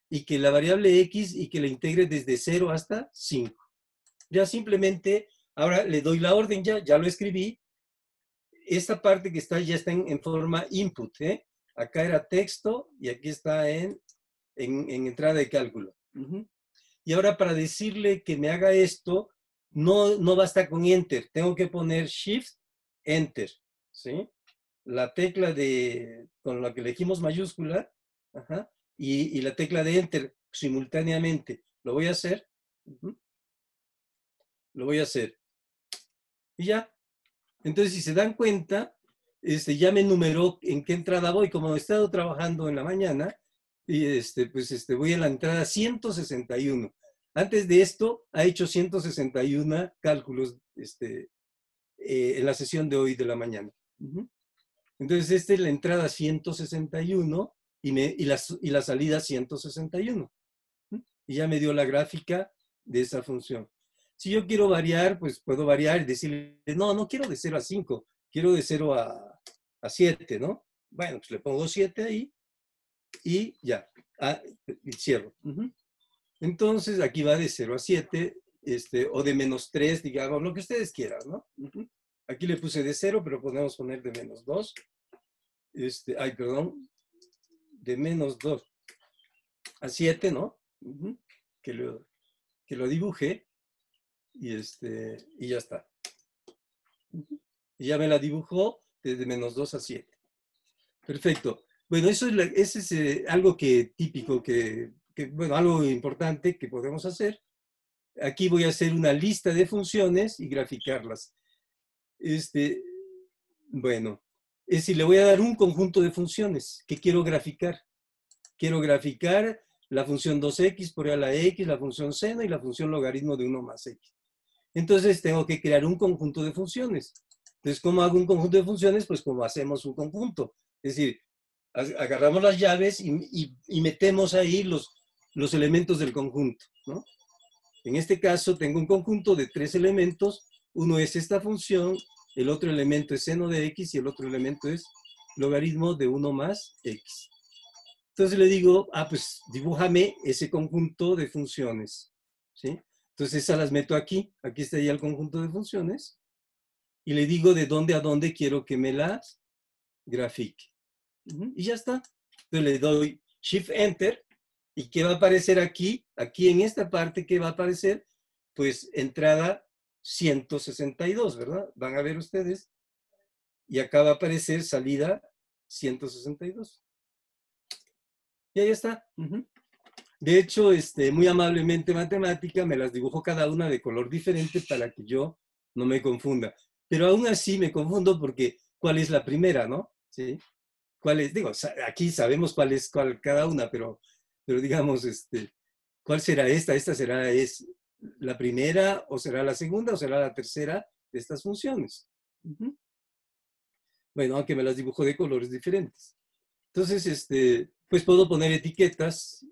Speaker 1: Y que la variable x y que la integre desde 0 hasta 5. Ya simplemente, ahora le doy la orden, ya lo escribí. Esta parte que ya está en forma input, ¿eh? Acá era texto y aquí está en entrada de cálculo. Y ahora para decirle que me haga esto, no basta con Enter. Tengo que poner Shift, Enter, ¿sí? La tecla con la que elegimos mayúscula, ajá, y la tecla de Enter simultáneamente. Lo voy a hacer. Lo voy a hacer. Y ya. Entonces, si se dan cuenta, ya me enumeró en qué entrada voy. Como he estado trabajando en la mañana, y voy a la entrada 161. Antes de esto, ha hecho 161 cálculos en la sesión de hoy de la mañana. Entonces, esta es la entrada 161 y la salida 161. Y ya me dio la gráfica de esa función. Si yo quiero variar, pues puedo variar y decirle, no quiero de 0 a 5, quiero de 0 a 7, ¿no? Bueno, pues le pongo 7 ahí y ya, y cierro. Entonces, aquí va de 0 a 7, o de menos 3, digamos, lo que ustedes quieran, ¿no? Aquí le puse de 0, pero podemos poner de menos 2. De menos 2 a 7, ¿no? Que que lo dibuje y ya está. Y ya me la dibujó desde -2 a 7. Perfecto. Bueno, ese es algo típico, bueno, algo importante que podemos hacer. Aquí voy a hacer una lista de funciones y graficarlas. Bueno, es decir, le voy a dar un conjunto de funciones que quiero graficar. Quiero graficar la función 2x por e a la x, la función seno y la función logaritmo de 1 más x. Entonces tengo que crear un conjunto de funciones. Entonces, ¿cómo hago un conjunto de funciones? Pues como hacemos un conjunto. Es decir, agarramos las llaves y metemos ahí los elementos del conjunto, ¿no? En este caso tengo un conjunto de 3 elementos. Uno es esta función, el otro elemento es seno de x y el otro elemento es logaritmo de 1 más x. Entonces le digo, pues dibújame ese conjunto de funciones, ¿sí? Entonces esas las meto aquí. Aquí está ya el conjunto de funciones. Y le digo de dónde a dónde quiero que me las grafique. Y ya está. Entonces le doy Shift Enter. ¿Y qué va a aparecer aquí? Aquí en esta parte, ¿qué va a aparecer? Pues entrada 162, ¿verdad? Van a ver ustedes. Y acá va a aparecer salida 162. Y ahí está. De hecho, muy amablemente Matemática me las dibujó cada una de color diferente para que yo no me confunda. Pero aún así me confundo porque ¿cuál es la primera, no? ¿Sí? ¿Cuál es? Digo, aquí sabemos cuál es cada una, pero digamos, ¿cuál será esta? ¿Esta es la primera o será la segunda o será la tercera de estas funciones? Bueno, aunque me las dibujó de colores diferentes. Entonces, pues puedo poner etiquetas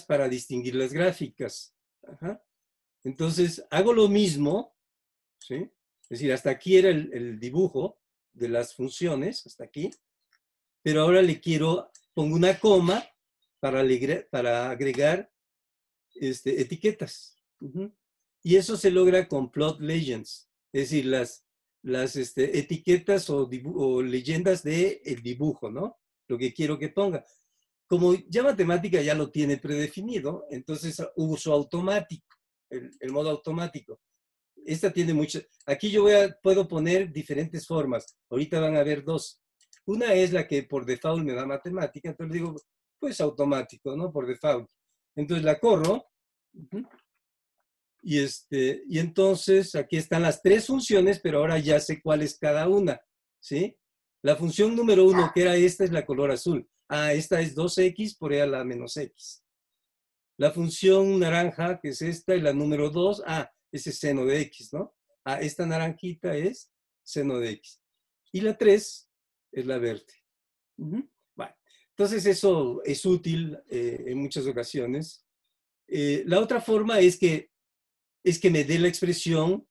Speaker 1: para distinguir las gráficas. Entonces, hago lo mismo, ¿sí? Es decir, hasta aquí era el dibujo de las funciones, hasta aquí, pero ahora pongo una coma para agregar etiquetas. Y eso se logra con plot legends, es decir, las etiquetas o leyendas del dibujo, ¿no? Lo que quiero que ponga. Como ya Matemática ya lo tiene predefinido, entonces uso automático, el modo automático. Esta tiene muchas. Aquí yo puedo poner diferentes formas. Ahorita van a ver dos. Una es la que por default me da Matemática, entonces digo, pues automático, ¿no? Por default. Entonces la corro. Y entonces aquí están las 3 funciones, pero ahora ya sé cuál es cada una, ¿sí? La función número 1, que era esta, es la color azul. Esta es 2x por e a la menos x. La función naranja, que es esta, y la número 2, ese es seno de x, ¿no? Esta naranjita es seno de x. Y la 3 es la verde. Bueno, entonces eso es útil en muchas ocasiones. La otra forma es que me dé la expresión,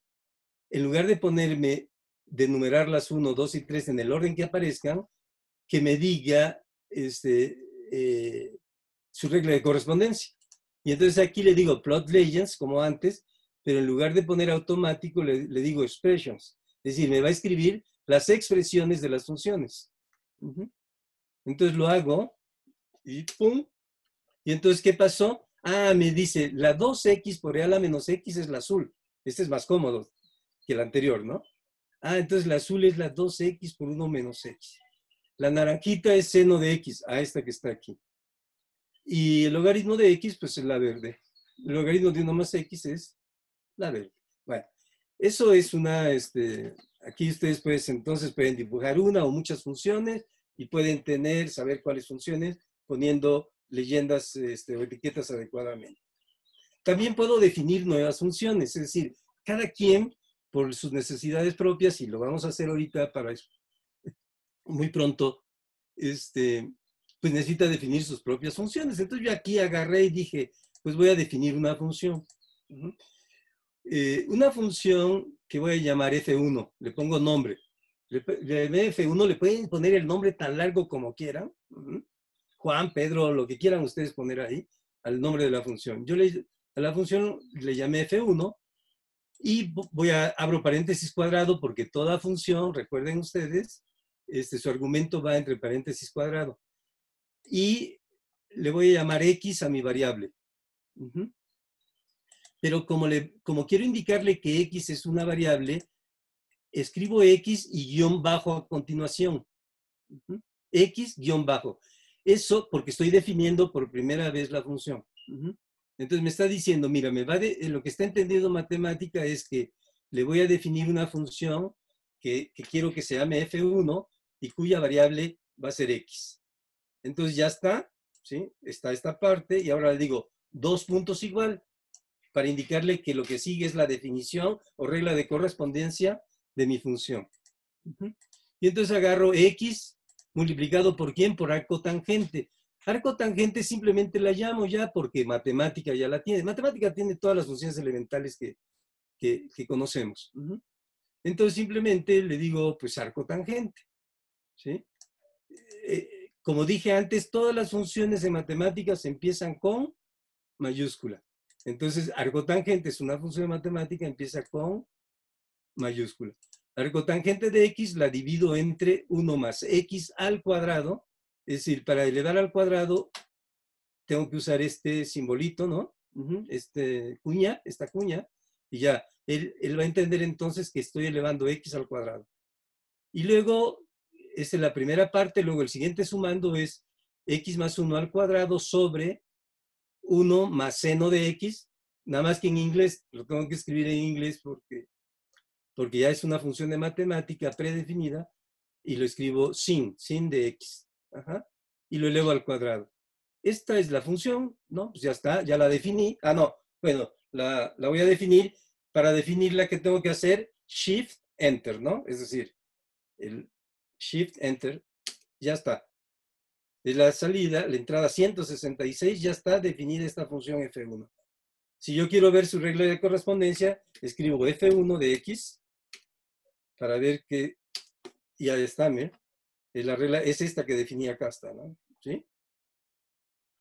Speaker 1: en lugar de numerar las 1, 2 y 3 en el orden que aparezcan, que me diga su regla de correspondencia. Y entonces aquí le digo plot legends, como antes, pero en lugar de poner automático, le digo expressions. Es decir, me va a escribir las expresiones de las funciones. Entonces lo hago, y ¡pum! Y entonces, ¿qué pasó? Me dice, la 2x por e a la menos x es la azul. Este es más cómodo que el anterior, ¿no? Entonces la azul es la 2x por 1 menos x. La naranjita es seno de x, esta que está aquí. Y el logaritmo de x, pues es la verde. El logaritmo de 1 más x es la verde. Bueno, eso es aquí ustedes pues entonces pueden dibujar una o muchas funciones y pueden saber cuáles funciones poniendo leyendas o etiquetas adecuadamente. También puedo definir nuevas funciones, es decir, cada quien por sus necesidades propias, y lo vamos a hacer ahorita para eso, muy pronto, pues necesita definir sus propias funciones. Entonces yo aquí agarré y dije, pues voy a definir una función. Una función que voy a llamar F1, le pongo nombre. F1 le pueden poner el nombre tan largo como quieran. Juan, Pedro, lo que quieran ustedes poner ahí, al nombre de la función. Yo a la función le llamé F1 y abro paréntesis cuadrado porque toda función, recuerden ustedes, su argumento va entre paréntesis cuadrado. Y le voy a llamar X a mi variable. Ujú. Pero como quiero indicarle que X es una variable, escribo X y guión bajo a continuación. Ujú. X guión bajo. Eso porque estoy definiendo por primera vez la función. Ujú. Entonces me está diciendo, mira, lo que está entendiendo matemática es que le voy a definir una función que quiero que se llame f1 y cuya variable va a ser X. Entonces ya está, ¿sí? Está esta parte y ahora le digo dos puntos igual para indicarle que lo que sigue es la definición o regla de correspondencia de mi función. Ujú. Y entonces agarro X multiplicado por ¿quién? Por arco tangente. Arco tangente simplemente la llamo ya porque matemática ya la tiene. Matemática tiene todas las funciones elementales que conocemos. Ujú. Entonces simplemente le digo, pues arco tangente. ¿Sí? Como dije antes, todas las funciones de matemáticas empiezan con mayúscula. Entonces, arcotangente es una función de matemática, empieza con mayúscula. Arcotangente de X la divido entre 1 más X al cuadrado. Es decir, para elevar al cuadrado tengo que usar este simbolito, ¿no? Esta cuña, y ya, él va a entender entonces que estoy elevando X al cuadrado. Y luego, esta es la primera parte, luego el siguiente sumando es X más 1 al cuadrado sobre 1 más seno de X, nada más que en inglés, lo tengo que escribir en inglés porque ya es una función de matemática predefinida, y lo escribo sin de X. Ajá, y lo elevo al cuadrado. Esta es la función, ¿no? Pues ya está, ya la definí. Ah, no, bueno, la voy a definir. Para definirla, ¿qué tengo que hacer? Shift, Enter, ¿no? Es decir, el Shift, Enter, ya está. De la salida, la entrada 166, ya está definida esta función f1. Si yo quiero ver su regla de correspondencia, escribo f1 de x para ver que ya está, ¿eh? La regla es esta que definí acá, está, ¿no? ¿Sí?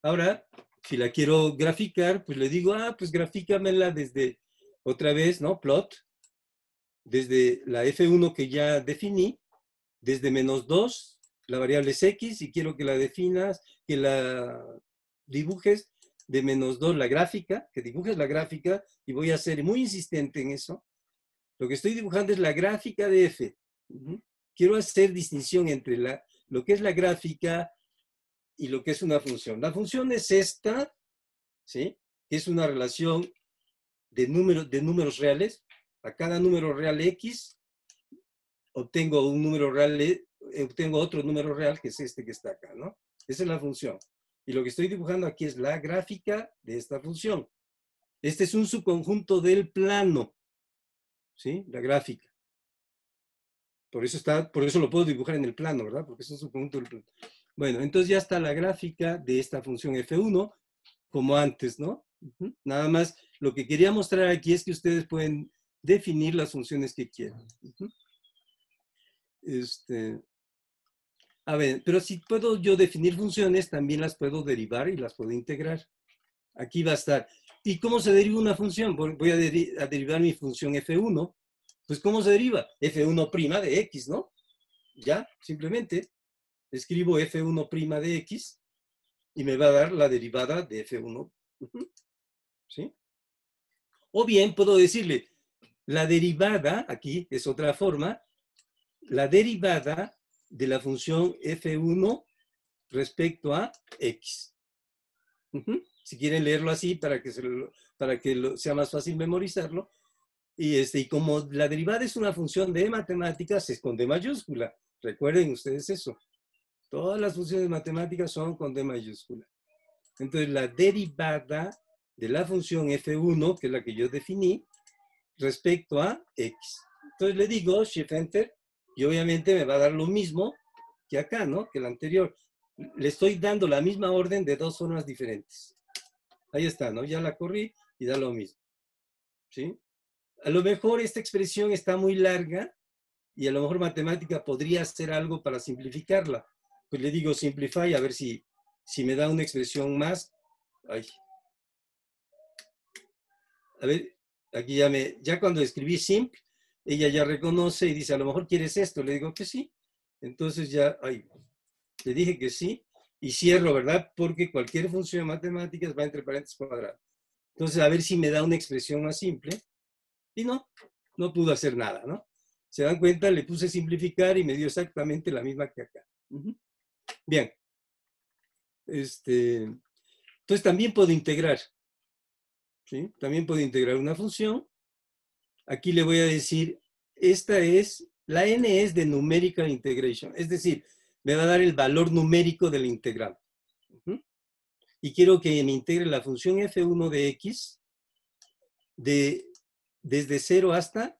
Speaker 1: Ahora, si la quiero graficar, pues le digo, pues grafícamela desde, otra vez, ¿no? Plot, desde la f1 que ya definí, desde -2, la variable es x, y quiero que la definas, que la dibujes de -2 la gráfica, que dibujes la gráfica, y voy a ser muy insistente en eso. Lo que estoy dibujando es la gráfica de f. Quiero hacer distinción entre lo que es la gráfica y lo que es una función. La función es esta, ¿sí? Que es una relación de números reales. A cada número real x, obtengo un número real, obtengo otro número real, que es este que está acá, ¿no? Esa es la función. Y lo que estoy dibujando aquí es la gráfica de esta función. Este es un subconjunto del plano, ¿sí? La gráfica. Por eso lo puedo dibujar en el plano, ¿verdad? Porque es un subconjunto del plano. Bueno, entonces ya está la gráfica de esta función f1, como antes, ¿no? Nada más, lo que quería mostrar aquí es que ustedes pueden definir las funciones que quieran. A ver, pero si puedo yo definir funciones, también las puedo derivar y las puedo integrar. Aquí va a estar. ¿Y cómo se deriva una función? Voy a derivar mi función f1. Pues, ¿cómo se deriva? f1' de x, ¿no? Ya, simplemente escribo f1' de x y me va a dar la derivada de f1. ¿Sí? O bien puedo decirle, la derivada, aquí es otra forma, la derivada de la función f1 respecto a x. Si quieren leerlo así para que sea más fácil memorizarlo. Y como la derivada es una función de matemáticas, es con D mayúscula. Recuerden ustedes eso. Todas las funciones matemáticas son con D mayúscula. Entonces, la derivada de la función f1, que es la que yo definí, respecto a x. Entonces le digo Shift Enter, y obviamente me va a dar lo mismo que acá, ¿no? Que el anterior. Le estoy dando la misma orden de dos formas diferentes. Ahí está, ¿no? Ya la corrí y da lo mismo. ¿Sí? A lo mejor esta expresión está muy larga y a lo mejor matemática podría hacer algo para simplificarla. Pues le digo simplify a ver si me da una expresión más. Ay. A ver, aquí ya cuando escribí simp, ella ya reconoce y dice, a lo mejor quieres esto. Le digo que sí. Entonces ya, le dije que sí y cierro, ¿verdad? Porque cualquier función de matemáticas va entre paréntesis cuadrados. Entonces, a ver si me da una expresión más simple. Y no pudo hacer nada, ¿no? ¿Se dan cuenta? Le puse simplificar y me dio exactamente la misma que acá. Bien. Entonces, también puedo integrar. ¿Sí? También puedo integrar una función. Aquí le voy a decir, la n es de numerical integration. Es decir, me va a dar el valor numérico de la integral. Y quiero que me integre la función f1 de x desde 0 hasta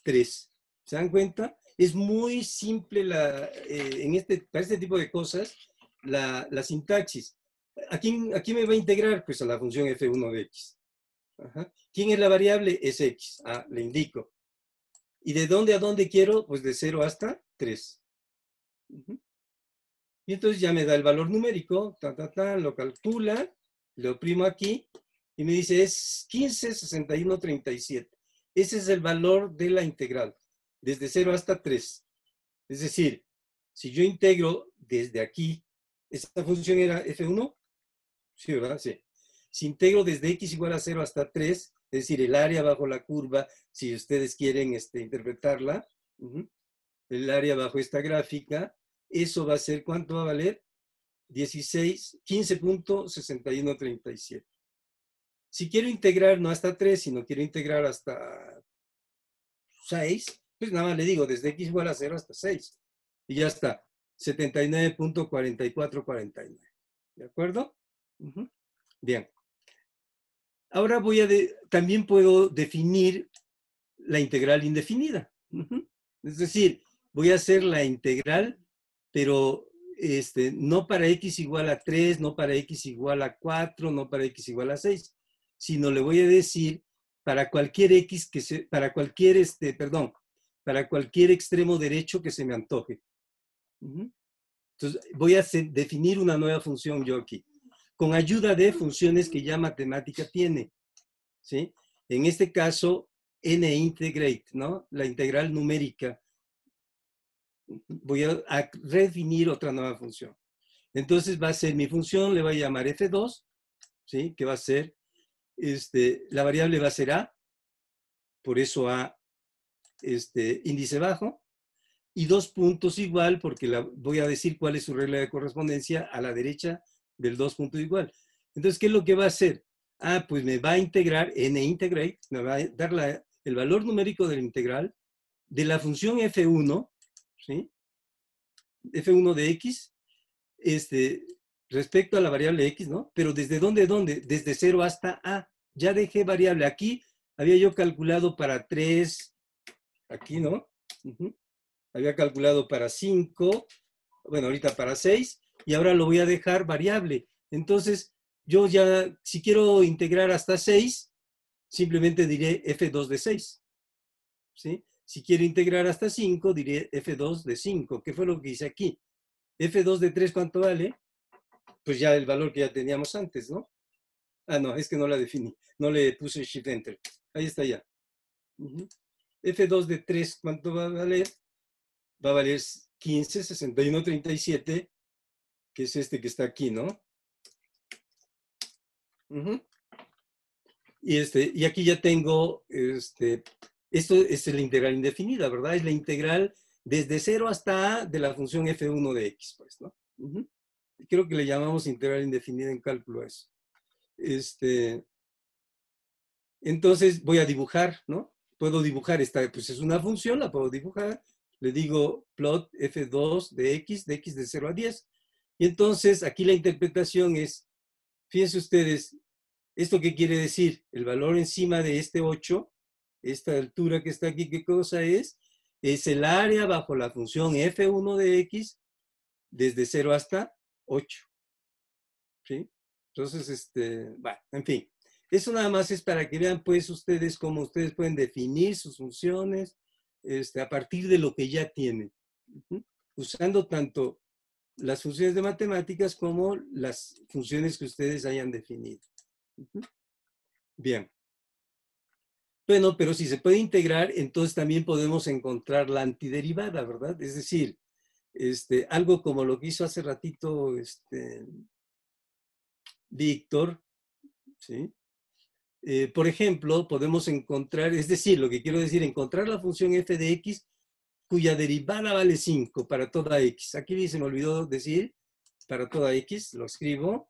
Speaker 1: 3. ¿Se dan cuenta? Es muy simple para este tipo de cosas la sintaxis. ¿A quién me va a integrar? Pues a la función f1 de x. Ajá. ¿Quién es la variable? Es x. Le indico. ¿Y de dónde a dónde quiero? Pues de 0 hasta 3. Y entonces ya me da el valor numérico, lo calcula, lo oprimo aquí y me dice es 15,61,37. Ese es el valor de la integral, desde 0 hasta 3. Es decir, si yo integro desde aquí, ¿esta función era f1? Sí, ¿verdad? Sí. Si integro desde x igual a 0 hasta 3, es decir, el área bajo la curva, si ustedes quieren interpretarla, el área bajo esta gráfica, eso va a ser, ¿cuánto va a valer? 15,6137. Si quiero integrar no hasta 3, sino quiero integrar hasta 6, pues nada más le digo, desde x igual a 0 hasta 6. Y ya está, 79,4449. ¿De acuerdo? Bien. Ahora también puedo definir la integral indefinida. Es decir, voy a hacer la integral, pero no para x igual a 3, no para x igual a 4, no para x igual a 6, sino le voy a decir para cualquier x para cualquier extremo derecho que se me antoje. Entonces, voy a definir una nueva función yo aquí, con ayuda de funciones que ya matemática tiene, ¿sí? En este caso, n-integrate, ¿no? La integral numérica. Voy a redefinir otra nueva función. Entonces va a ser mi función, le voy a llamar f2, ¿sí? Que va a ser, la variable va a ser a, por eso a, índice bajo, y 2 puntos igual, porque voy a decir cuál es su regla de correspondencia a la derecha del 2 puntos igual. Entonces, ¿qué es lo que va a hacer? Pues me va a integrar, n-integrate, me va a dar el valor numérico de la integral de la función f1, ¿sí? f1 de x, respecto a la variable x, ¿no? Pero ¿desde dónde? Desde 0 hasta a. Ya dejé variable. Aquí había yo calculado para 3, aquí, ¿no? Había calculado para 5, bueno, ahorita para 6, y ahora lo voy a dejar variable. Entonces, yo ya, si quiero integrar hasta 6, simplemente diré f2 de 6, ¿sí? Si quiero integrar hasta 5, diré f2 de 5, que fue lo que hice aquí. f2 de 3, ¿cuánto vale? Pues ya el valor que ya teníamos antes, ¿no? No, es que no la definí. No le puse Shift Enter. Ahí está ya. f2 de 3, ¿cuánto va a valer? Va a valer 15,61,37, que es este que está aquí, ¿no? Y aquí ya tengo, esto es la integral indefinida, ¿verdad? Es la integral desde 0 hasta a de la función f1 de x, pues, ¿no? Creo que le llamamos integral indefinida en cálculo a eso. Entonces voy a dibujar, ¿no? Puedo dibujar pues es una función, la puedo dibujar. Le digo plot f2 de x de 0 a 10. Y entonces aquí la interpretación es, fíjense ustedes, ¿esto qué quiere decir? El valor encima de este 8, esta altura que está aquí, ¿qué cosa es? Es el área bajo la función f1 de x desde 0 hasta 8. ¿Sí? Entonces, bueno, en fin. Eso nada más es para que vean, pues, ustedes cómo ustedes pueden definir sus funciones a partir de lo que ya tienen. Usando tanto las funciones de matemáticas como las funciones que ustedes hayan definido. Bien. Bueno, pero si se puede integrar, entonces también podemos encontrar la antiderivada, ¿verdad? Es decir, algo como lo que hizo hace ratito Víctor, ¿sí? por ejemplo, podemos encontrar, es decir, lo que quiero decir, encontrar la función f de x cuya derivada vale 5 para toda x. Aquí se me olvidó decir, para toda x, lo escribo.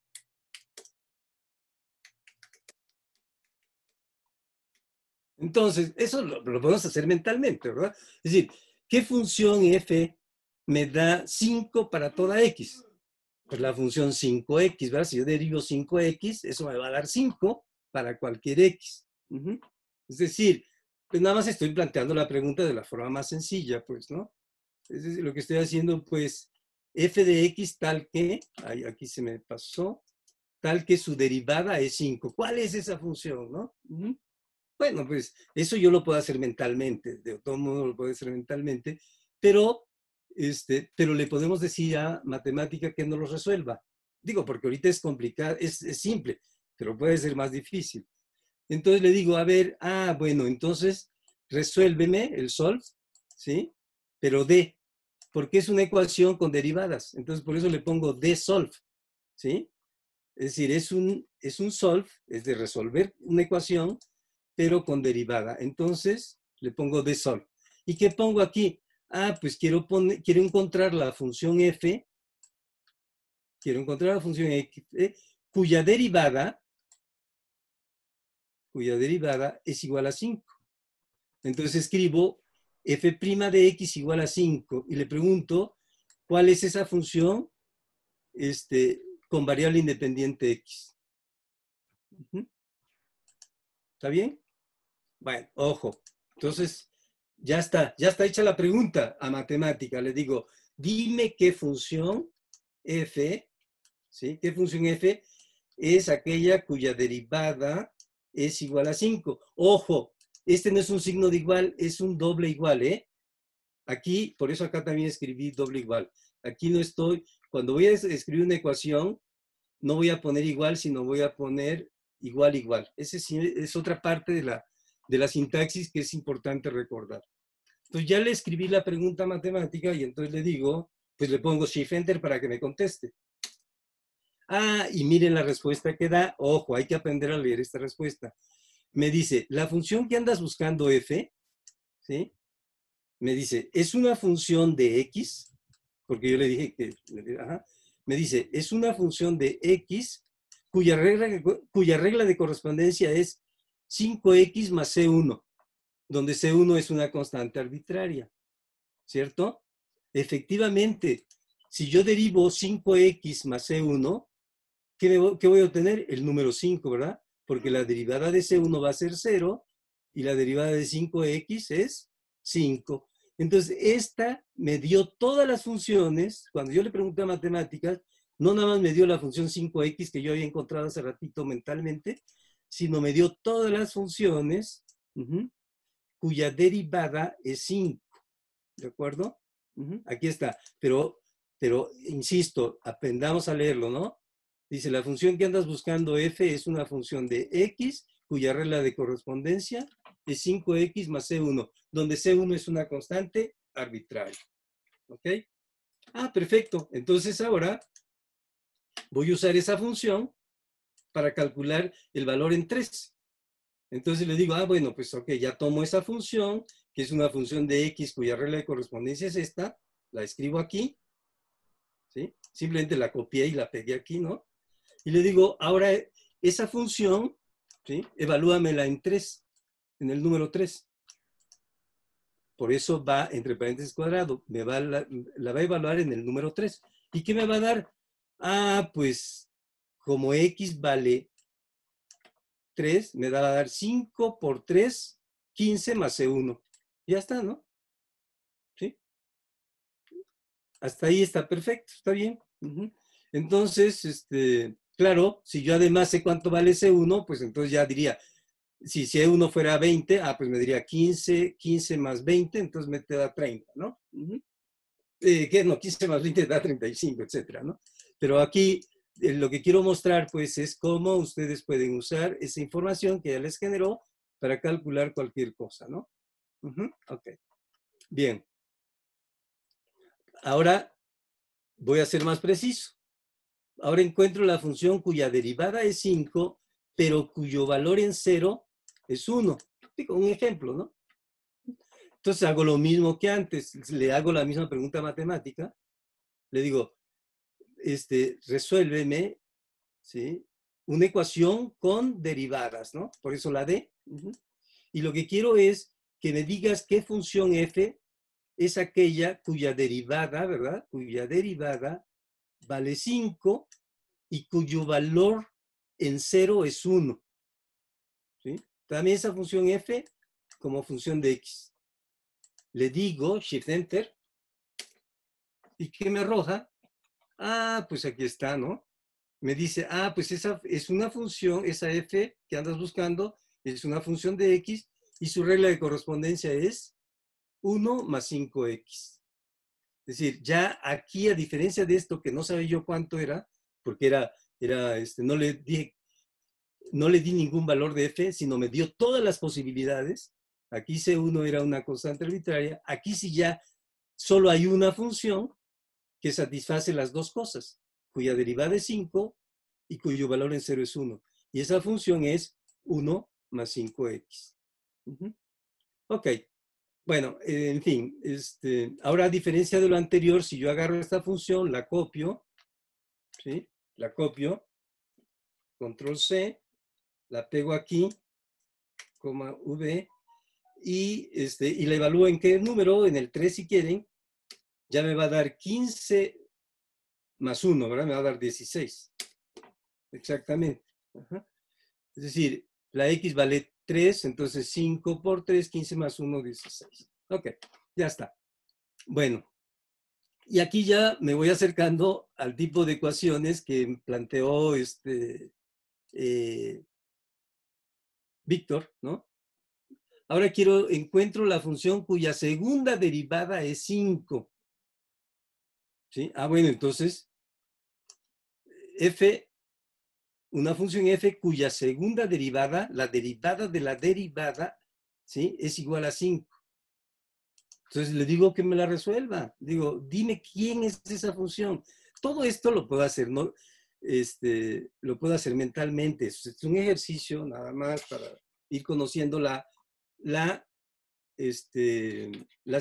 Speaker 1: Entonces, eso lo podemos hacer mentalmente, ¿verdad? Es decir, ¿qué función f me da 5 para toda x? Pues la función 5x, ¿verdad? Si yo derivo 5x, eso me va a dar 5 para cualquier x. Es decir, pues nada más estoy planteando la pregunta de la forma más sencilla, pues, ¿no? Es decir, lo que estoy haciendo, pues, f de x tal que, aquí se me pasó, tal que su derivada es 5. ¿Cuál es esa función, no? Bueno, pues eso yo lo puedo hacer mentalmente, de todo modo lo puedo hacer mentalmente, pero le podemos decir a matemática que no lo resuelva. Digo, porque ahorita es complicado, es simple, pero puede ser más difícil. Entonces le digo, a ver, bueno, entonces resuélveme el solve, ¿sí? Pero D, porque es una ecuación con derivadas. Entonces por eso le pongo D solve, ¿sí? Es decir, es un solve, es de resolver una ecuación, pero con derivada. Entonces le pongo D solve. ¿Y qué pongo aquí? Pues quiero encontrar la función f, cuya derivada es igual a 5. Entonces escribo f' de x igual a 5 y le pregunto cuál es esa función con variable independiente x. ¿Está bien? Bueno, ojo. Entonces, ya está hecha la pregunta a matemática. Le digo, dime qué función f, ¿sí? ¿Qué función f es aquella cuya derivada es igual a 5? Ojo, este no es un signo de igual, es un doble igual, ¿eh? Aquí, por eso acá también escribí doble igual. Aquí no estoy, cuando voy a escribir una ecuación, no voy a poner igual, sino voy a poner igual, igual. Esa es otra parte de la sintaxis que es importante recordar. Entonces ya le escribí la pregunta matemática y entonces le digo, pues le pongo Shift Enter para que me conteste. Y miren la respuesta que da. Ojo, hay que aprender a leer esta respuesta. Me dice, la función que andas buscando f, ¿sí? Me dice, es una función de x, porque yo le dije que, me dice, es una función de x cuya regla de correspondencia es 5x más c1, donde c1 es una constante arbitraria, ¿cierto? Efectivamente, si yo derivo 5x más c1, ¿qué voy a obtener? El número 5, ¿verdad? Porque la derivada de c1 va a ser 0 y la derivada de 5x es 5. Entonces, esta me dio todas las funciones. Cuando yo le pregunté a matemáticas, no nada más me dio la función 5x que yo había encontrado hace ratito mentalmente, sino me dio todas las funciones cuya derivada es 5. ¿De acuerdo? Aquí está. Pero, insisto, aprendamos a leerlo, ¿no? Dice, la función que andas buscando f es una función de x cuya regla de correspondencia es 5x más c1, donde c1 es una constante arbitraria. ¿Ok? Perfecto. Entonces ahora voy a usar esa función para calcular el valor en 3. Entonces le digo, bueno, pues ok, ya tomo esa función, que es una función de x cuya regla de correspondencia es esta, la escribo aquí, ¿sí? Simplemente la copié y la pegué aquí, ¿no? Y le digo, ahora esa función, ¿sí? Evalúamela en 3, en el número 3. Por eso va entre paréntesis cuadrado, la va a evaluar en el número 3. ¿Y qué me va a dar? Pues como x vale 3, me va a dar 5 por 3, 15 más C1. Ya está, ¿no? ¿Sí? Hasta ahí está perfecto, está bien. Entonces, claro, si yo además sé cuánto vale C1, pues entonces ya diría, si C1 fuera 20, pues me diría 15 más 20, entonces me te da 30, ¿no? ¿Qué? No, 15 más 20 da 35, etcétera, ¿no? Pero aquí lo que quiero mostrar, pues, es cómo ustedes pueden usar esa información que ya les generó para calcular cualquier cosa, ¿no? Ok. Bien. Ahora voy a ser más preciso. Ahora encuentro la función cuya derivada es 5 pero cuyo valor en 0 es 1. Digo, un ejemplo, ¿no? Entonces hago lo mismo que antes, le hago la misma pregunta matemática, le digo, resuélveme, ¿sí?, una ecuación con derivadas, ¿no? Por eso la D. Y lo que quiero es que me digas qué función f es aquella cuya derivada, ¿verdad? Cuya derivada vale 5 y cuyo valor en 0 es 1. ¿Sí? También esa función f como función de x. Le digo Shift Enter. ¿Y qué me arroja? Ah, pues aquí está, ¿no? Me dice, ah, pues esa es una función, esa f que andas buscando, es una función de x y su regla de correspondencia es 1 más 5x. Es decir, ya aquí, a diferencia de esto que no sabía yo cuánto era, porque no le di ningún valor de f, sino me dio todas las posibilidades. Aquí C1 era una constante arbitraria. Aquí sí ya solo hay una función que satisface las dos cosas, cuya derivada es 5 y cuyo valor en 0 es 1. Y esa función es 1 más 5x. Ok. Bueno, en fin, ahora a diferencia de lo anterior, si yo agarro esta función, la copio, ¿sí? La copio, control C, la pego aquí, coma V, y la evalúo en qué número, en el 3 si quieren, ya me va a dar 15 más 1, ¿verdad? Me va a dar 16. Exactamente. Ajá. Es decir, la X vale 3, entonces 5 por 3, 15 más 1, 16. Ok, ya está. Bueno, y aquí ya me voy acercando al tipo de ecuaciones que planteó Víctor, ¿no? Ahora encuentro la función cuya segunda derivada es 5. ¿Sí? Ah, bueno, entonces, una función f cuya segunda derivada, la derivada de la derivada, ¿sí?, es igual a 5. Entonces le digo que me la resuelva. Digo, dime quién es esa función. Todo esto lo puedo hacer, ¿no? Lo puedo hacer mentalmente. Es un ejercicio nada más para ir conociendo la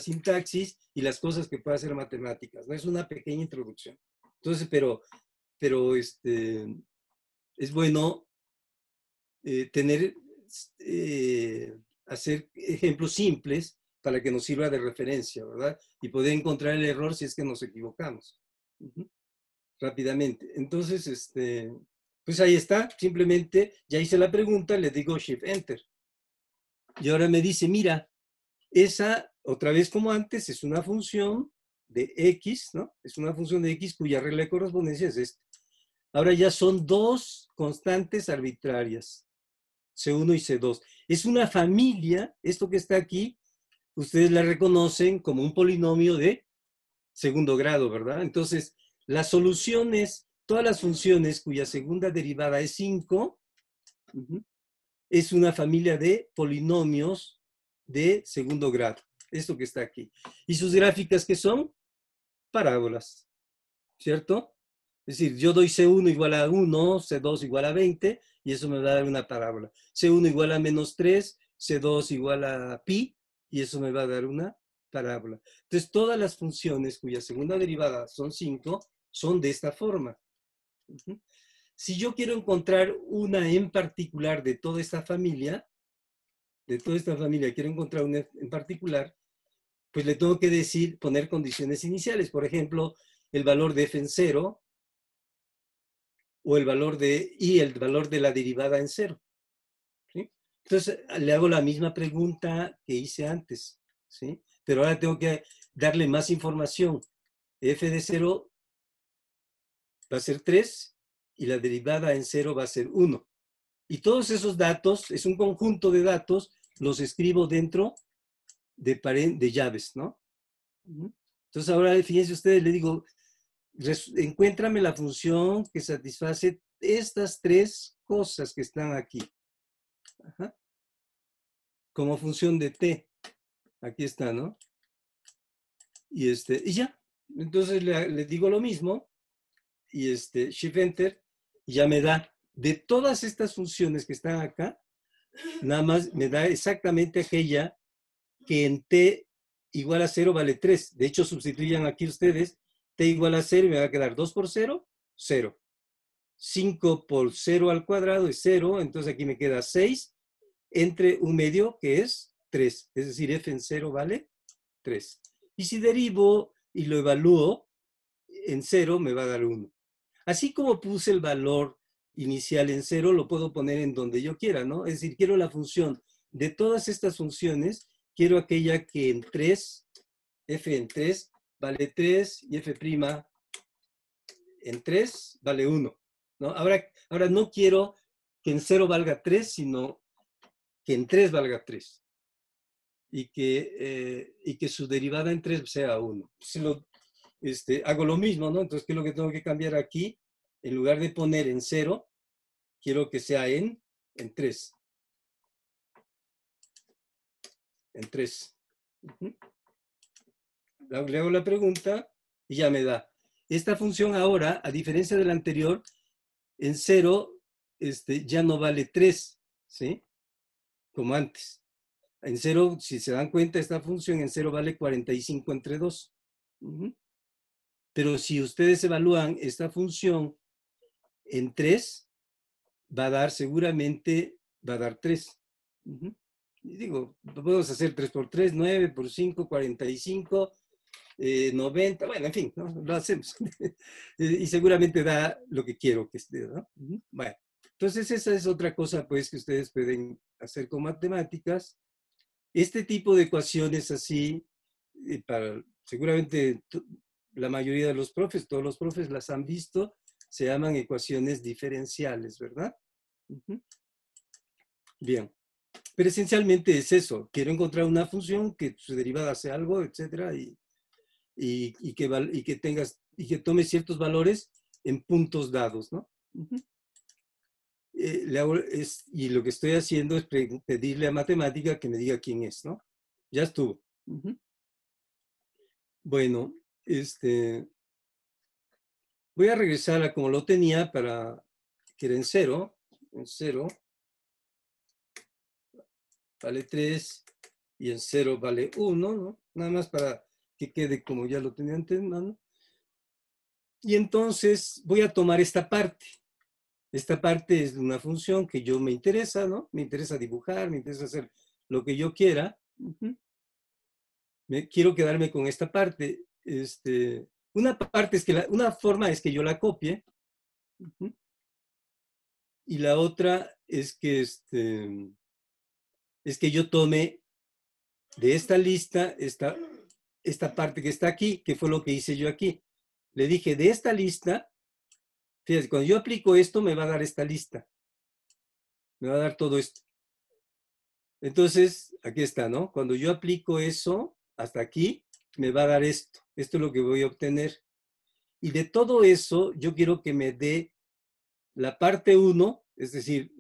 Speaker 1: sintaxis y las cosas que puede hacer matemáticas, ¿no? Es una pequeña introducción. Entonces, pero es bueno hacer ejemplos simples para que nos sirva de referencia, ¿verdad? Y poder encontrar el error si es que nos equivocamos. Rápidamente. Entonces, pues ahí está. Simplemente ya hice la pregunta, le digo Shift Enter. Y ahora me dice, mira, esa, otra vez como antes, es una función de X, ¿no? Es una función de X cuya regla de correspondencia es esta. Ahora ya son dos constantes arbitrarias, C1 y C2. Es una familia, esto que está aquí, ustedes la reconocen como un polinomio de segundo grado, ¿verdad? Entonces, las soluciones, todas las funciones cuya segunda derivada es 5, es una familia de polinomios de segundo grado. Esto que está aquí. ¿Y sus gráficas qué son? Parábolas, ¿cierto? Es decir, yo doy C1 igual a 1, C2 igual a 20, y eso me va a dar una parábola. C1 igual a menos 3, C2 igual a pi, y eso me va a dar una parábola. Entonces, todas las funciones cuya segunda derivada son 5, son de esta forma. Si yo quiero encontrar una en particular de toda esta familia, quiero encontrar una en particular, pues le tengo que decir, poner condiciones iniciales. Por ejemplo, el valor de f en 0, o el valor de la derivada en 0. ¿Sí? Entonces, le hago la misma pregunta que hice antes, ¿sí? Pero ahora tengo que darle más información. F de 0 va a ser 3 y la derivada en 0 va a ser 1. Y todos esos datos, es un conjunto de datos, los escribo dentro de llaves, ¿no? Entonces ahora, fíjense ustedes, le digo, encuéntrame la función que satisface estas tres cosas que están aquí. Ajá. Como función de t. Aquí está, ¿no? Y ya. Entonces le digo lo mismo. Y Shift Enter. Y ya me da de todas estas funciones que están acá, nada más me da exactamente aquella que en t igual a 0 vale 3. De hecho, sustituyan aquí ustedes t igual a 0 y me va a quedar 2 por 0, 0. 5 por 0 al cuadrado es 0, entonces aquí me queda 6 entre 1/2 que es 3. Es decir, f en 0 vale 3. Y si derivo y lo evalúo en 0, me va a dar 1. Así como puse el valor inicial en 0, lo puedo poner en donde yo quiera, ¿no? Es decir, quiero la función de todas estas funciones, quiero aquella que en 3, f en 3 vale 3 y f' en 3 vale 1, ¿no? Ahora no quiero que en 0 valga 3, sino que en 3 valga 3. Y que su derivada en 3 sea 1. Si hago lo mismo, ¿no? Entonces, ¿qué es lo que tengo que cambiar aquí? En lugar de poner en 0, quiero que sea en 3. En 3. Le hago la pregunta y ya me da. Esta función ahora, a diferencia de la anterior, en 0 ya no vale 3, ¿sí? Como antes. En 0, si se dan cuenta, esta función en 0 vale 45 entre 2. Pero si ustedes evalúan esta función en 3, va a dar seguramente, va a dar 3. Y digo, podemos hacer 3 por 3, 9 por 5, 45, 90, bueno, en fin, ¿no? Lo hacemos. Y seguramente da lo que quiero que esté, ¿no? Bueno, entonces esa es otra cosa, pues, que ustedes pueden hacer con matemáticas. Este tipo de ecuaciones así, seguramente la mayoría de los profes, todos los profes las han visto, se llaman ecuaciones diferenciales, ¿verdad? Bien. Pero esencialmente es eso. Quiero encontrar una función que su derivada sea algo, etcétera, y que tome ciertos valores en puntos dados, ¿no? Y lo que estoy haciendo es pedirle a matemática que me diga quién es, ¿no? Ya estuvo. Bueno, voy a regresar a como lo tenía para que era en 0. En 0 vale 3 y en 0 vale 1, ¿no? Nada más para que quede como ya lo tenía antes, ¿no? Y entonces voy a tomar esta parte. Esta parte es una función que yo me interesa, ¿no? Me interesa dibujar, me interesa hacer lo que yo quiera. Quiero quedarme con esta parte. Una forma es que yo la copie. Y la otra es que yo tome de esta lista esta parte que está aquí, que fue lo que hice yo aquí. Le dije, de esta lista, fíjate, cuando yo aplico esto, me va a dar esta lista. Me va a dar todo esto. Entonces, aquí está, ¿no? Cuando yo aplico eso hasta aquí, me va a dar esto. Esto es lo que voy a obtener. Y de todo eso, yo quiero que me dé la parte 1, es decir,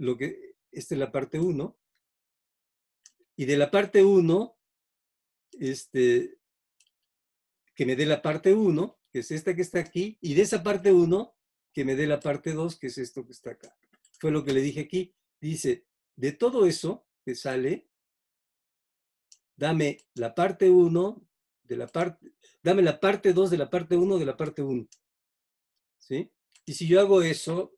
Speaker 1: esta es la parte 1. Y de la parte 1, que me dé la parte 1, que es esta que está aquí, y de esa parte 1, que me dé la parte 2, que es esto que está acá. Fue lo que le dije aquí. Dice, de todo eso que sale, dame la parte 1 dame la parte 2 de la parte 1 de la parte 1. ¿Sí? Y si yo hago eso,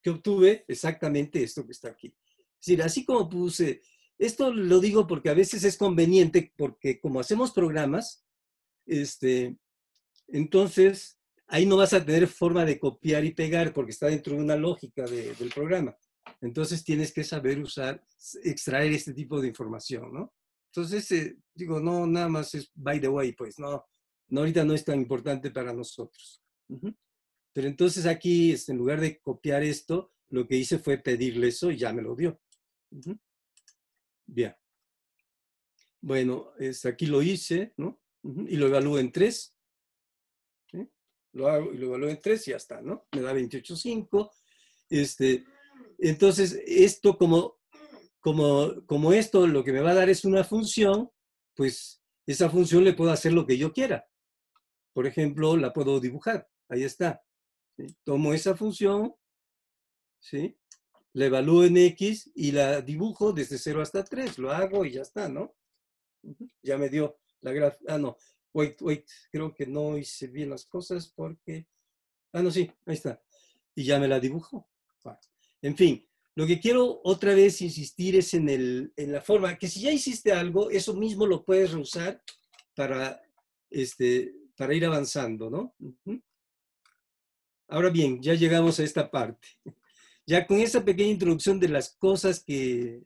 Speaker 1: ¿qué obtuve? Exactamente esto que está aquí. Es decir, así como puse, esto lo digo porque a veces es conveniente, porque como hacemos programas, entonces ahí no vas a tener forma de copiar y pegar porque está dentro de una lógica del programa. Entonces tienes que saber extraer este tipo de información, ¿no? Entonces, digo, no, nada más es by the way, pues, no, ahorita no es tan importante para nosotros. Pero entonces aquí, en lugar de copiar esto, lo que hice fue pedirle eso y ya me lo dio. Bien. Bueno, aquí lo hice, ¿no? Y lo evalúo en 3. ¿Sí? Lo hago y lo evalúo en 3 y ya está, ¿no? Me da 28.5. Entonces, esto como esto lo que me va a dar es una función, pues esa función le puedo hacer lo que yo quiera. Por ejemplo, la puedo dibujar. Ahí está. ¿Sí? Tomo esa función, ¿sí? La evalúo en X y la dibujo desde 0 hasta 3. Lo hago y ya está, ¿no? Ya me dio la gráfica. Ah, no. Wait. Creo que no hice bien las cosas porque... Ah, no, sí. Ahí está. Y ya me la dibujó. En fin, lo que quiero otra vez insistir es en la forma que si ya hiciste algo, eso mismo lo puedes reusar para ir avanzando, ¿no? Ahora bien, ya llegamos a esta parte. Ya con esta pequeña introducción de las cosas que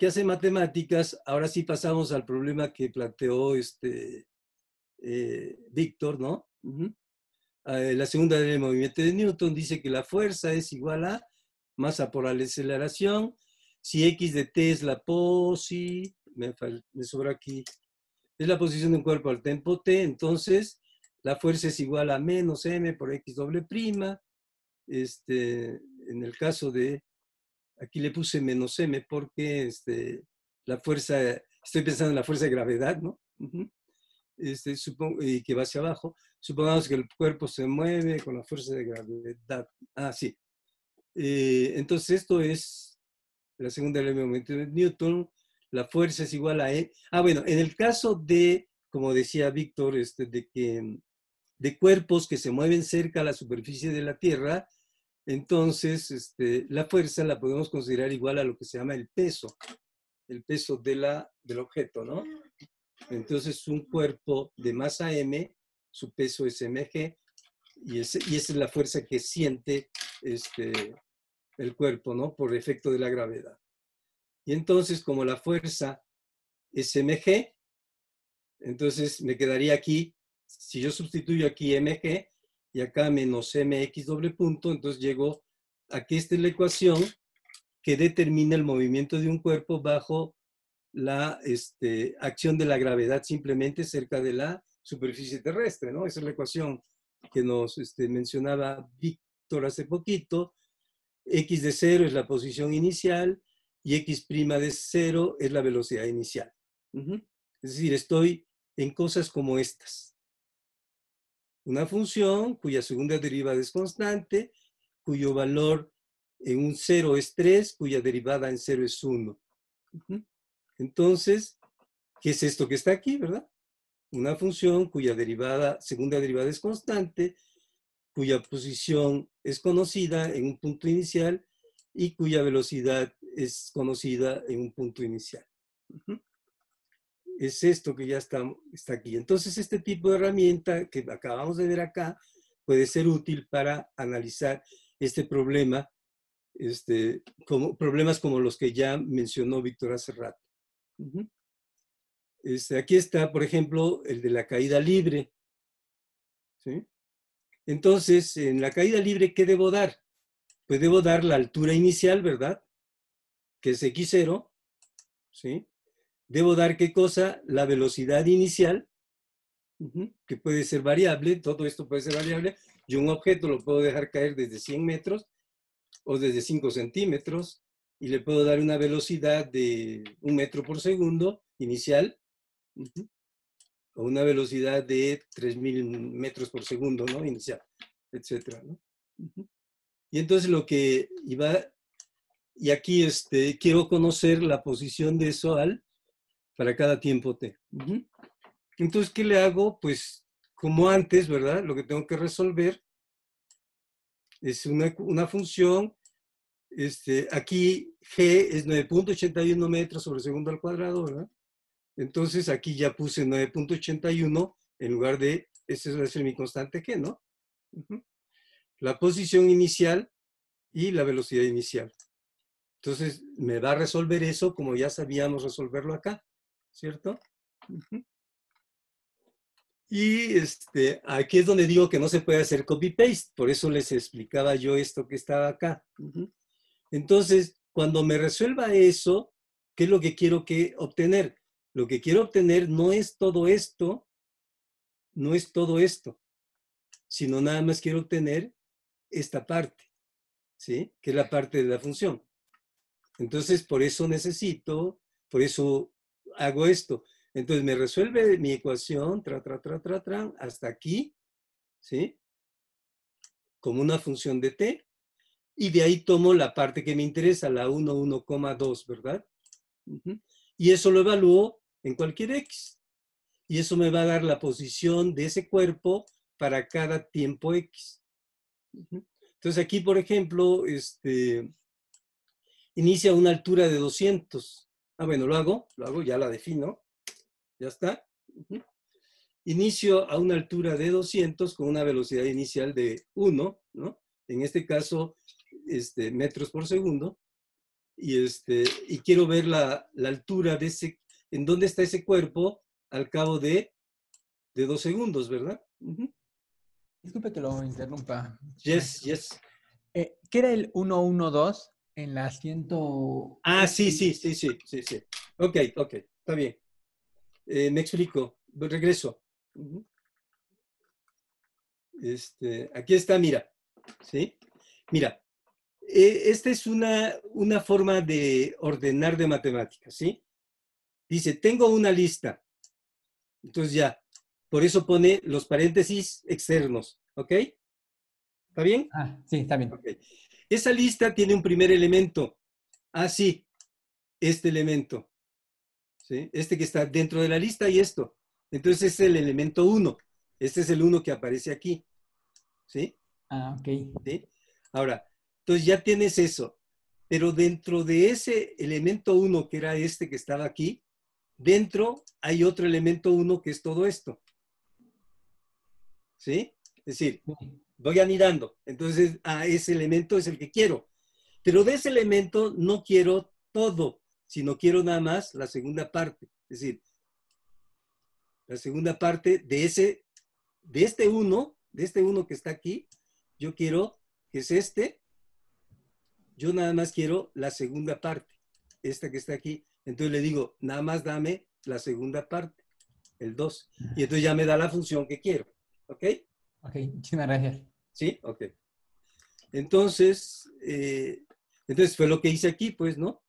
Speaker 1: hace matemáticas, ahora sí pasamos al problema que planteó Víctor, ¿no? La segunda ley del movimiento de Newton dice que la fuerza es igual a masa por la aceleración. Si x de t es la me sobra aquí, es la posición de un cuerpo al tiempo t, entonces la fuerza es igual a menos m por x doble prima. En el caso de, aquí le puse menos m porque la fuerza, estoy pensando en la fuerza de gravedad, ¿no? Supongo, y que va hacia abajo. Supongamos que el cuerpo se mueve con la fuerza de gravedad. Ah, sí. Entonces esto es la segunda ley del movimiento de Newton. La fuerza es igual a E. Ah, bueno, en el caso de, como decía Víctor, de cuerpos que se mueven cerca a la superficie de la Tierra, entonces la fuerza la podemos considerar igual a lo que se llama el peso del objeto, ¿no? Entonces un cuerpo de masa m, su peso es mg, y esa es la fuerza que siente el cuerpo, ¿no? Por efecto de la gravedad. Y entonces, como la fuerza es mg, entonces me quedaría aquí, si yo sustituyo aquí mg y acá menos mx doble punto, entonces llego a que esta es la ecuación que determina el movimiento de un cuerpo bajo la acción de la gravedad simplemente cerca de la superficie terrestre, ¿no? Esa es la ecuación que nos mencionaba Víctor hace poquito. X de 0 es la posición inicial y X' de 0 es la velocidad inicial. Es decir, estoy en cosas como estas. Una función cuya segunda derivada es constante, cuyo valor en un 0 es 3, cuya derivada en 0 es 1. Entonces, ¿qué es esto que está aquí, verdad? Una función cuya segunda derivada es constante, cuya posición es conocida en un punto inicial y cuya velocidad es conocida en un punto inicial. Es esto que ya está aquí. Entonces, este tipo de herramienta que acabamos de ver acá puede ser útil para analizar este problema, problemas como los que ya mencionó Víctor hace rato. Aquí está, por ejemplo, el de la caída libre. ¿Sí? Entonces, en la caída libre, ¿qué debo dar? Pues debo dar la altura inicial, ¿verdad? Que es x0. ¿Sí? Debo dar, ¿qué cosa? La velocidad inicial, que puede ser variable. Todo esto puede ser variable. Yo un objeto lo puedo dejar caer desde 100 metros o desde 5 centímetros y le puedo dar una velocidad de 1 metro por segundo inicial, o una velocidad de 3000 metros por segundo, ¿no? Inicial, etcétera, ¿no? Y entonces lo que iba, y aquí quiero conocer la posición de Soal para cada tiempo t. Entonces, ¿qué le hago? Pues, como antes, ¿verdad? Lo que tengo que resolver es una función. Aquí g es 9.81 metros sobre segundo al cuadrado, ¿verdad? Entonces, aquí ya puse 9.81 en lugar de, ese va a ser mi constante g, ¿no? La posición inicial y la velocidad inicial. Entonces, me va a resolver eso como ya sabíamos resolverlo acá, ¿cierto? Y aquí es donde digo que no se puede hacer copy-paste, por eso les explicaba yo esto que estaba acá. Entonces, cuando me resuelva eso, ¿qué es lo que quiero obtener? Lo que quiero obtener no es todo esto, sino nada más quiero obtener esta parte, ¿sí? Que es la parte de la función. Entonces, por eso hago esto. Entonces, me resuelve mi ecuación, hasta aquí, ¿sí? como una función de t, y de ahí tomo la parte que me interesa, la 1, 1,2, ¿verdad? Y eso lo evalúo en cualquier x. Y eso me va a dar la posición de ese cuerpo para cada tiempo x. Entonces aquí, por ejemplo, inicia a una altura de 200. Ah, bueno, lo hago, ya la defino. Ya está. Inicio a una altura de 200 con una velocidad inicial de 1, ¿no? En este caso, metros por segundo. Y quiero ver la altura de ese, en dónde está ese cuerpo al cabo de 2 segundos, ¿verdad?
Speaker 4: Disculpe que lo interrumpa.
Speaker 1: Yes, yes.
Speaker 4: ¿Qué era el 112 en la 100?
Speaker 1: Ah, sí. Ok, está bien. Me explico. Regreso. Aquí está, mira. ¿Sí? Mira, esta es una forma de ordenar de matemáticas, ¿sí? Dice, tengo una lista. Entonces ya, por eso pone los paréntesis externos, ¿ok? ¿Está bien?
Speaker 4: Ah, sí, está bien.
Speaker 1: Okay. Esa lista tiene un primer elemento. Ah, sí, este elemento. ¿Sí? Este que está dentro de la lista y esto. Entonces es el elemento 1. Este es el 1 que aparece aquí. ¿Sí?
Speaker 4: Ah, ok.
Speaker 1: ¿Sí? Ahora, entonces ya tienes eso. Pero dentro de ese elemento 1, que era este que estaba aquí, dentro hay otro elemento 1 que es todo esto. ¿Sí? Es decir, voy anidando. Entonces, ese elemento es el que quiero. Pero de ese elemento no quiero todo, sino quiero nada más la segunda parte. Es decir, la segunda parte de este 1, que está aquí, yo quiero que es yo nada más quiero la segunda parte, esta que está aquí. Entonces le digo, nada más dame la segunda parte, el 2. Y entonces ya me da la función que quiero. ¿Ok?
Speaker 4: Ok, muchísimas gracias.
Speaker 1: ¿Sí? Ok. Entonces fue lo que hice aquí, pues, ¿no?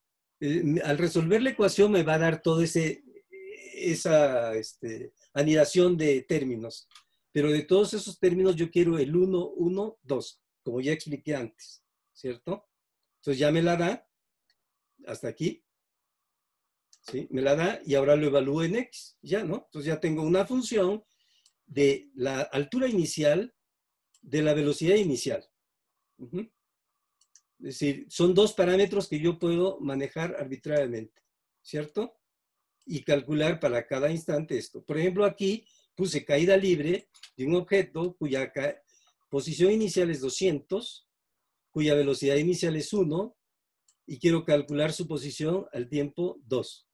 Speaker 1: Al resolver la ecuación me va a dar todo esa anidación de términos. Pero de todos esos términos yo quiero el 1, 1, 2, como ya expliqué antes, ¿cierto? Entonces ya me la da hasta aquí, ¿sí? Me la da y ahora lo evalúo en x, ya, ¿no? Entonces ya tengo una función de la altura inicial de la velocidad inicial. Es decir, son dos parámetros que yo puedo manejar arbitrariamente, ¿cierto? Y calcular para cada instante esto. Por ejemplo, aquí puse caída libre de un objeto cuya posición inicial es 200, cuya velocidad inicial es 1, y quiero calcular su posición al tiempo 2.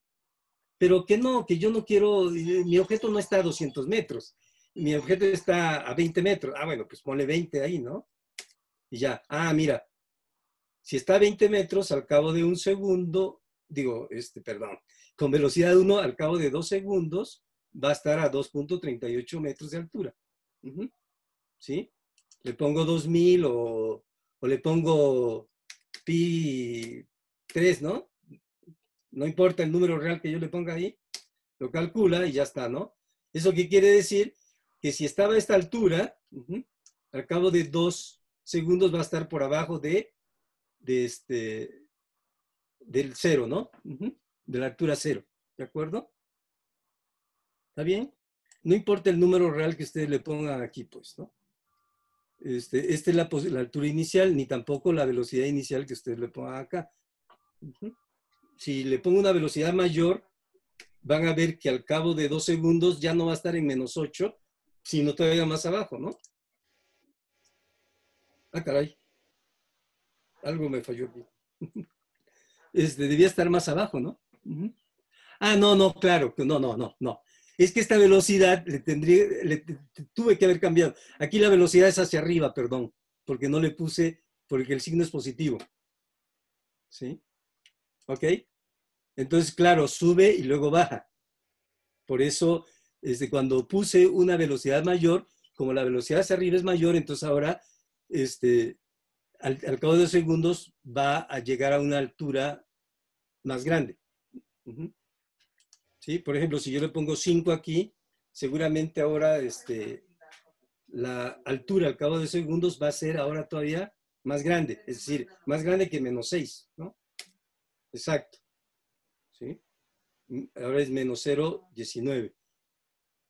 Speaker 1: Pero que yo no quiero, mi objeto no está a 200 metros, mi objeto está a 20 metros. Ah, bueno, pues ponle 20 ahí, ¿no? Y ya, mira, si está a 20 metros, al cabo de un segundo, con velocidad 1, al cabo de 2 segundos, va a estar a 2.38 metros de altura. ¿Sí? Le pongo 2000 o le pongo pi 3, ¿no? No importa el número real que yo le ponga ahí, lo calcula y ya está, ¿no? ¿Eso qué quiere decir? Que si estaba a esta altura, al cabo de 2 segundos va a estar por abajo del 0, ¿no? De la altura 0, ¿de acuerdo? ¿Está bien? No importa el número real que ustedes le pongan aquí, pues, ¿no? Esta es la altura inicial, ni tampoco la velocidad inicial que ustedes le pongan acá. Si le pongo una velocidad mayor, van a ver que al cabo de 2 segundos ya no va a estar en -8, sino todavía más abajo, ¿no? Ah, caray. Algo me falló aquí. Debía estar más abajo, ¿no? No, claro, no. Es que esta velocidad tuve que haber cambiado. Aquí la velocidad es hacia arriba, perdón, porque no le puse, porque el signo es positivo. ¿Sí? ¿Ok? Entonces, claro, sube y luego baja. Por eso, cuando puse una velocidad mayor, como la velocidad hacia arriba es mayor, entonces ahora, al cabo de 2 segundos, va a llegar a una altura más grande. ¿Sí? Por ejemplo, si yo le pongo 5 aquí, seguramente ahora la altura al cabo de segundos va a ser ahora todavía más grande, es decir, más grande que menos 6, ¿no? Exacto. ¿Sí? Ahora es menos 0,19.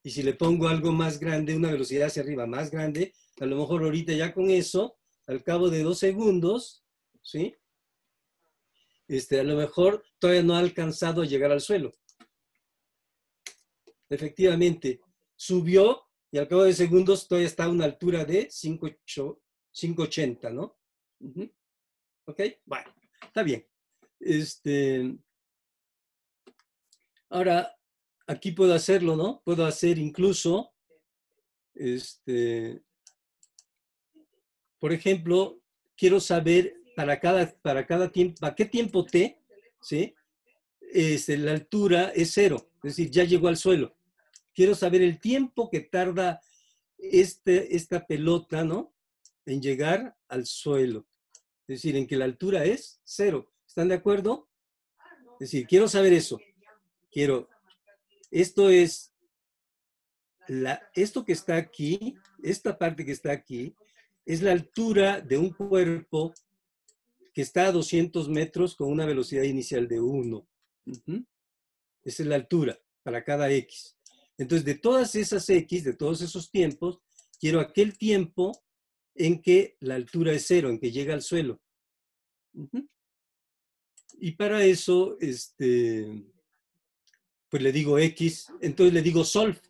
Speaker 1: Y si le pongo algo más grande, una velocidad hacia arriba más grande, a lo mejor ahorita ya con eso, al cabo de 2 segundos, ¿sí? A lo mejor todavía no ha alcanzado a llegar al suelo. Efectivamente, subió y al cabo de segundos todavía está a una altura de 580, ¿no? ¿Ok? Bueno, está bien. Ahora, aquí puedo hacerlo, ¿no? Puedo hacer incluso, por ejemplo, quiero saber para cada tiempo, ¿a qué tiempo t? ¿Sí? La altura es 0, es decir, ya llegó al suelo. Quiero saber el tiempo que tarda esta pelota, ¿no? En llegar al suelo. Es decir, en que la altura es 0. ¿Están de acuerdo? Es decir, quiero saber eso. Esto es, esto que está aquí, esta parte que está aquí, es la altura de un cuerpo que está a 200 metros con una velocidad inicial de 1. Esa es la altura para cada X. Entonces, de todas esas X, de todos esos tiempos, quiero aquel tiempo en que la altura es 0, en que llega al suelo. Y para eso, pues le digo X, entonces le digo solve.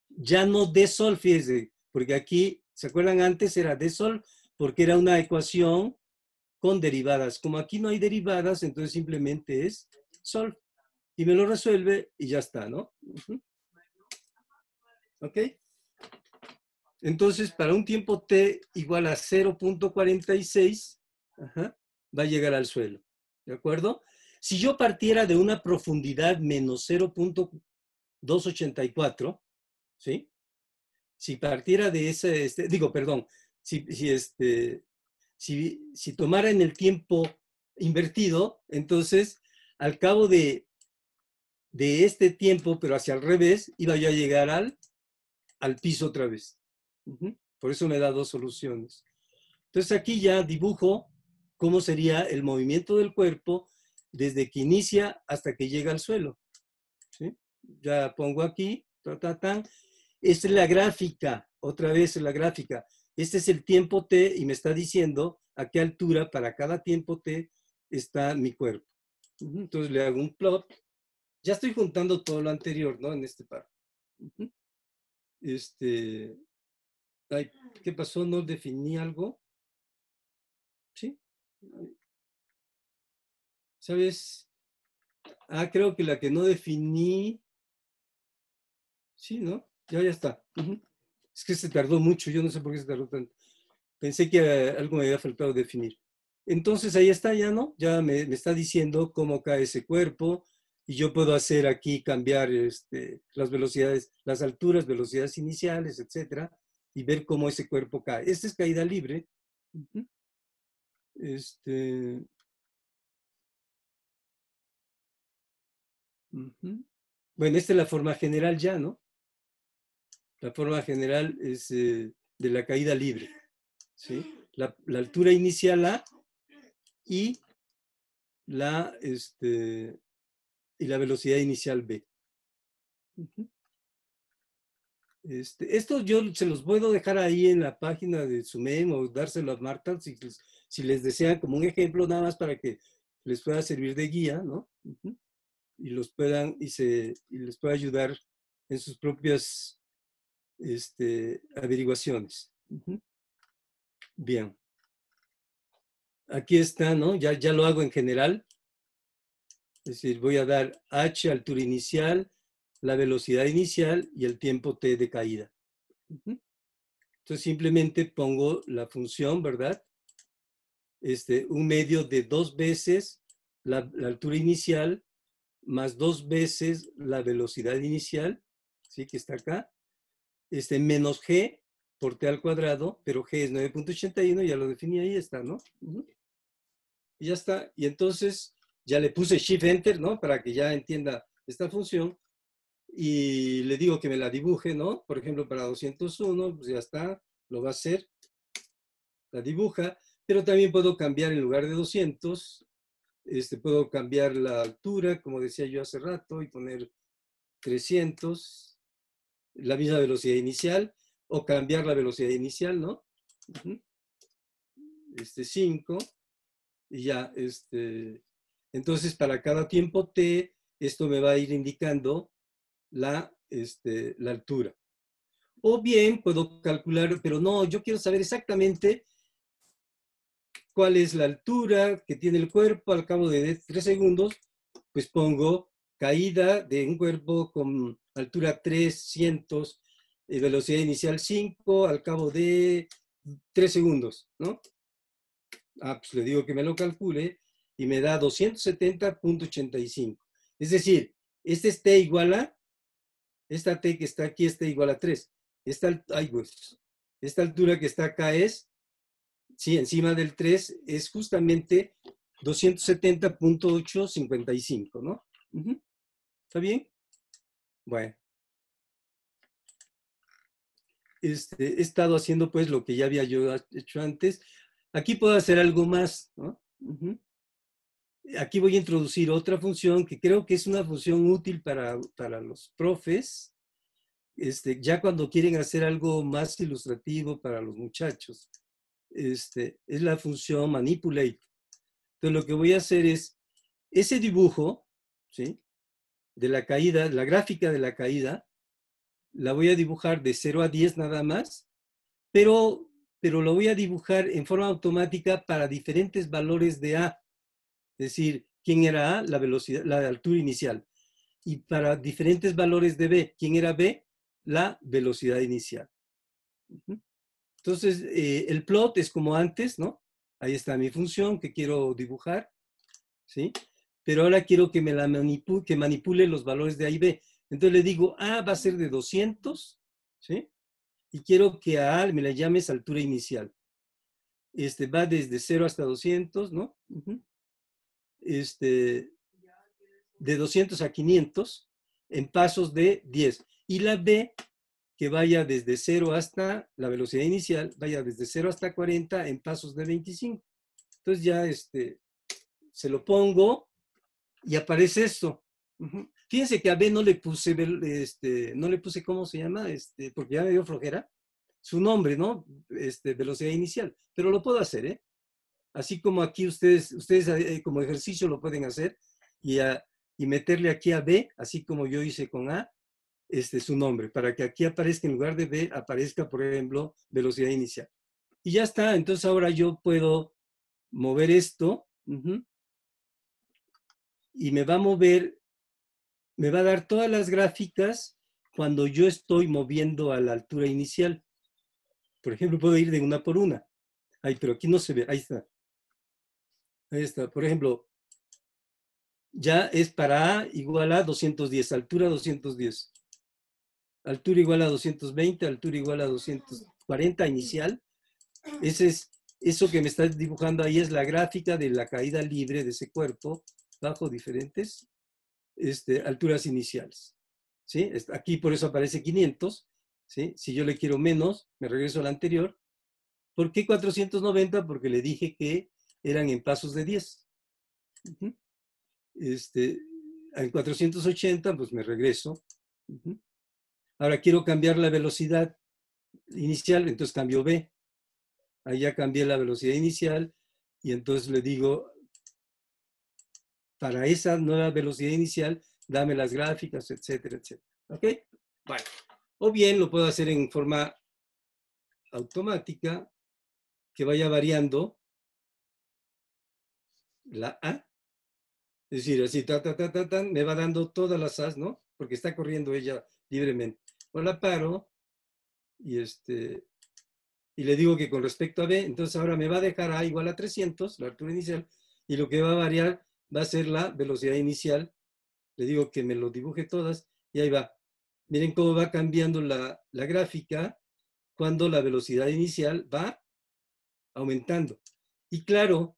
Speaker 1: Ya no de solve, fíjense, porque aquí, ¿se acuerdan antes? Era de solve, porque era una ecuación con derivadas. Como aquí no hay derivadas, entonces simplemente es solve. Y me lo resuelve y ya está, ¿no? ¿Ok? Entonces, para un tiempo t igual a 0.46, va a llegar al suelo. ¿De acuerdo? Si yo partiera de una profundidad menos 0.284, ¿sí? Si partiera de ese, si tomara en el tiempo invertido, entonces, al cabo de este tiempo, pero hacia el revés, iba yo a llegar al piso otra vez. Por eso me da dos soluciones. Entonces aquí ya dibujo cómo sería el movimiento del cuerpo desde que inicia hasta que llega al suelo. ¿Sí? Ya pongo aquí, Esta es la gráfica, otra vez la gráfica. Este es el tiempo t y me está diciendo a qué altura para cada tiempo t está mi cuerpo. Entonces le hago un plot. Ya estoy juntando todo lo anterior, ¿no? En este párrafo. Ay, ¿qué pasó? ¿No definí algo? ¿Sí? ¿Sabes? Creo que la que no definí... Sí, ¿no? Ya está. Es que se tardó mucho, yo no sé por qué se tardó tanto. Pensé que algo me había faltado definir. Entonces ahí está, ya, ¿no? Ya me está diciendo cómo cae ese cuerpo y yo puedo hacer aquí, cambiar las velocidades, las alturas, velocidades iniciales, etcétera, y ver cómo ese cuerpo cae. Esta es caída libre. Bueno, esta es la forma general ya, ¿no? La forma general es de la caída libre, ¿sí? La altura inicial A y la velocidad inicial B. Esto yo se los puedo dejar ahí en la página de Sumem o dárselo a Marta si les desean como un ejemplo, nada más para que les pueda servir de guía, ¿no? Y los puedan y les pueda ayudar en sus propias averiguaciones. Bien. Aquí está, ¿no? Ya lo hago en general. Es decir, voy a dar h, altura inicial, la velocidad inicial y el tiempo t de caída. Entonces simplemente pongo la función, ¿verdad? Un medio de 2 veces la altura inicial más 2 veces la velocidad inicial, ¿sí? Que está acá, menos g por t al cuadrado, pero g es 9.81, ya lo definí, ahí está, ¿no? Y ya está. Y entonces ya le puse Shift Enter, ¿no? Para que ya entienda esta función. y le digo que me la dibuje, ¿no? Por ejemplo, para 201, pues ya está, lo va a hacer, la dibuja, pero también puedo cambiar en lugar de 200, puedo cambiar la altura, como decía yo hace rato, y poner 300, la misma velocidad inicial, o cambiar la velocidad inicial, ¿no? 5, y ya, entonces para cada tiempo t, esto me va a ir indicando la altura. O bien puedo calcular, pero no, yo quiero saber exactamente cuál es la altura que tiene el cuerpo al cabo de 3 segundos, pues pongo caída de un cuerpo con altura 300, velocidad inicial 5, al cabo de 3 segundos, ¿no? Pues le digo que me lo calcule y me da 270.85. Es decir, es t igual a, esta t que está aquí es t igual a 3. Esta altura que está acá es, sí, encima del 3, es justamente 270.855, ¿no? ¿Está bien? Bueno. He estado haciendo pues lo que ya había yo hecho antes. Aquí puedo hacer algo más, ¿no? Aquí voy a introducir otra función que creo que es una función útil para los profes, ya cuando quieren hacer algo más ilustrativo para los muchachos. Es la función manipulate. Entonces lo que voy a hacer es, ese dibujo, ¿sí?, de la caída, la gráfica de la caída, la voy a dibujar de 0 a 10 nada más, pero lo voy a dibujar en forma automática para diferentes valores de A. Es decir, ¿quién era A? La velocidad, la altura inicial. Y para diferentes valores de B, ¿quién era B? La velocidad inicial. Entonces, el plot es como antes, ¿no? Ahí está mi función que quiero dibujar, ¿sí? Pero ahora quiero que me la manipule los valores de A y B. Entonces le digo, A va a ser de 200, ¿sí? Y quiero que a A me la llames altura inicial. Va desde 0 hasta 200, ¿no? De 200 a 500 en pasos de 10. Y la B, que vaya desde 0 hasta la velocidad inicial, vaya desde 0 hasta 40 en pasos de 25. Entonces ya se lo pongo y aparece esto. Fíjense que a B no le puse, ¿cómo se llama? Porque ya me dio flojera. Su nombre, ¿no? Velocidad inicial. Pero lo puedo hacer, ¿eh? Así como aquí ustedes como ejercicio lo pueden hacer y meterle aquí a B, así como yo hice con A, su nombre, para que aquí aparezca, en lugar de B, aparezca, por ejemplo, velocidad inicial. Y ya está. Entonces ahora yo puedo mover esto y me va a mover, me va a dar todas las gráficas cuando yo estoy moviendo a la altura inicial. Por ejemplo, puedo ir de una por una. Ay, pero aquí no se ve. Ahí está. Ahí está. Por ejemplo, ya es para A igual a 210, altura 210. Altura igual a 220, altura igual a 240 inicial. Eso que me estás dibujando ahí es la gráfica de la caída libre de ese cuerpo bajo diferentes alturas iniciales. ¿Sí? Aquí por eso aparece 500. ¿Sí? Si yo le quiero menos, me regreso a la anterior. ¿Por qué 490? Porque le dije que eran en pasos de 10. En 480, pues me regreso. Ahora quiero cambiar la velocidad inicial, entonces cambio B. Ahí ya cambié la velocidad inicial y entonces le digo, para esa nueva velocidad inicial, dame las gráficas, etcétera, etcétera. ¿Ok? Bueno. O bien lo puedo hacer en forma automática, que vaya variando la A. Es decir, así, me va dando todas las A's, ¿no? Porque está corriendo ella libremente. O la paro y le digo que con respecto a B, entonces ahora me va a dejar A igual a 300, la altura inicial, y lo que va a variar va a ser la velocidad inicial. Le digo que me lo dibuje todas y ahí va. Miren cómo va cambiando la gráfica cuando la velocidad inicial va aumentando. Y claro,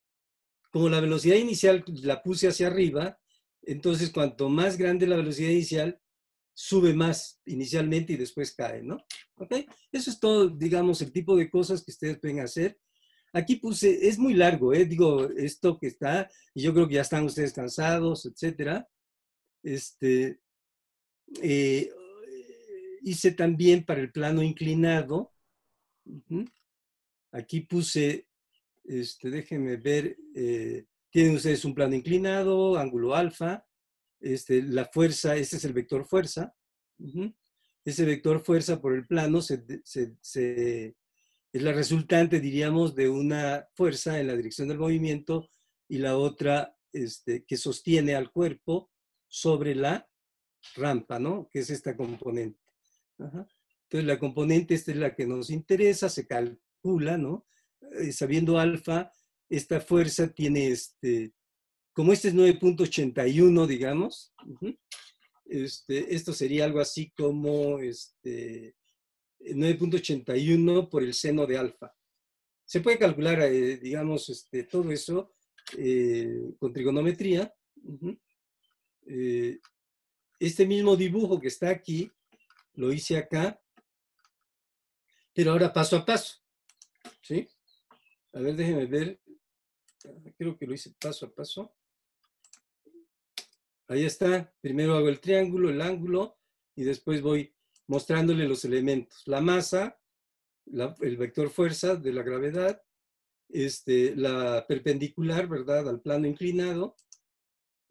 Speaker 1: como la velocidad inicial la puse hacia arriba, entonces cuanto más grande la velocidad inicial, sube más inicialmente y después cae, ¿no? ¿Ok? Eso es todo, digamos, el tipo de cosas que ustedes pueden hacer. Aquí puse, es muy largo, digo, esto que está, y yo creo que ya están ustedes cansados, etcétera. Hice también para el plano inclinado. Aquí puse, déjenme ver, tienen ustedes un plano inclinado, ángulo alfa, la fuerza, este es el vector fuerza. Ese vector fuerza por el plano es la resultante, diríamos, de una fuerza en la dirección del movimiento y la otra que sostiene al cuerpo sobre la rampa, ¿no? Que es esta componente. Entonces, la componente esta es la que nos interesa, se calcula, ¿no? Sabiendo alfa, esta fuerza tiene, como este es 9.81, digamos, esto sería algo así como 9.81 por el seno de alfa. Se puede calcular, digamos, todo eso con trigonometría. Este mismo dibujo que está aquí, lo hice acá, pero ahora paso a paso. ¿Sí? A ver, déjenme ver. Creo que lo hice paso a paso. Ahí está. Primero hago el triángulo, el ángulo, y después voy mostrándole los elementos. La masa, el vector fuerza de la gravedad, la perpendicular, ¿verdad?, al plano inclinado,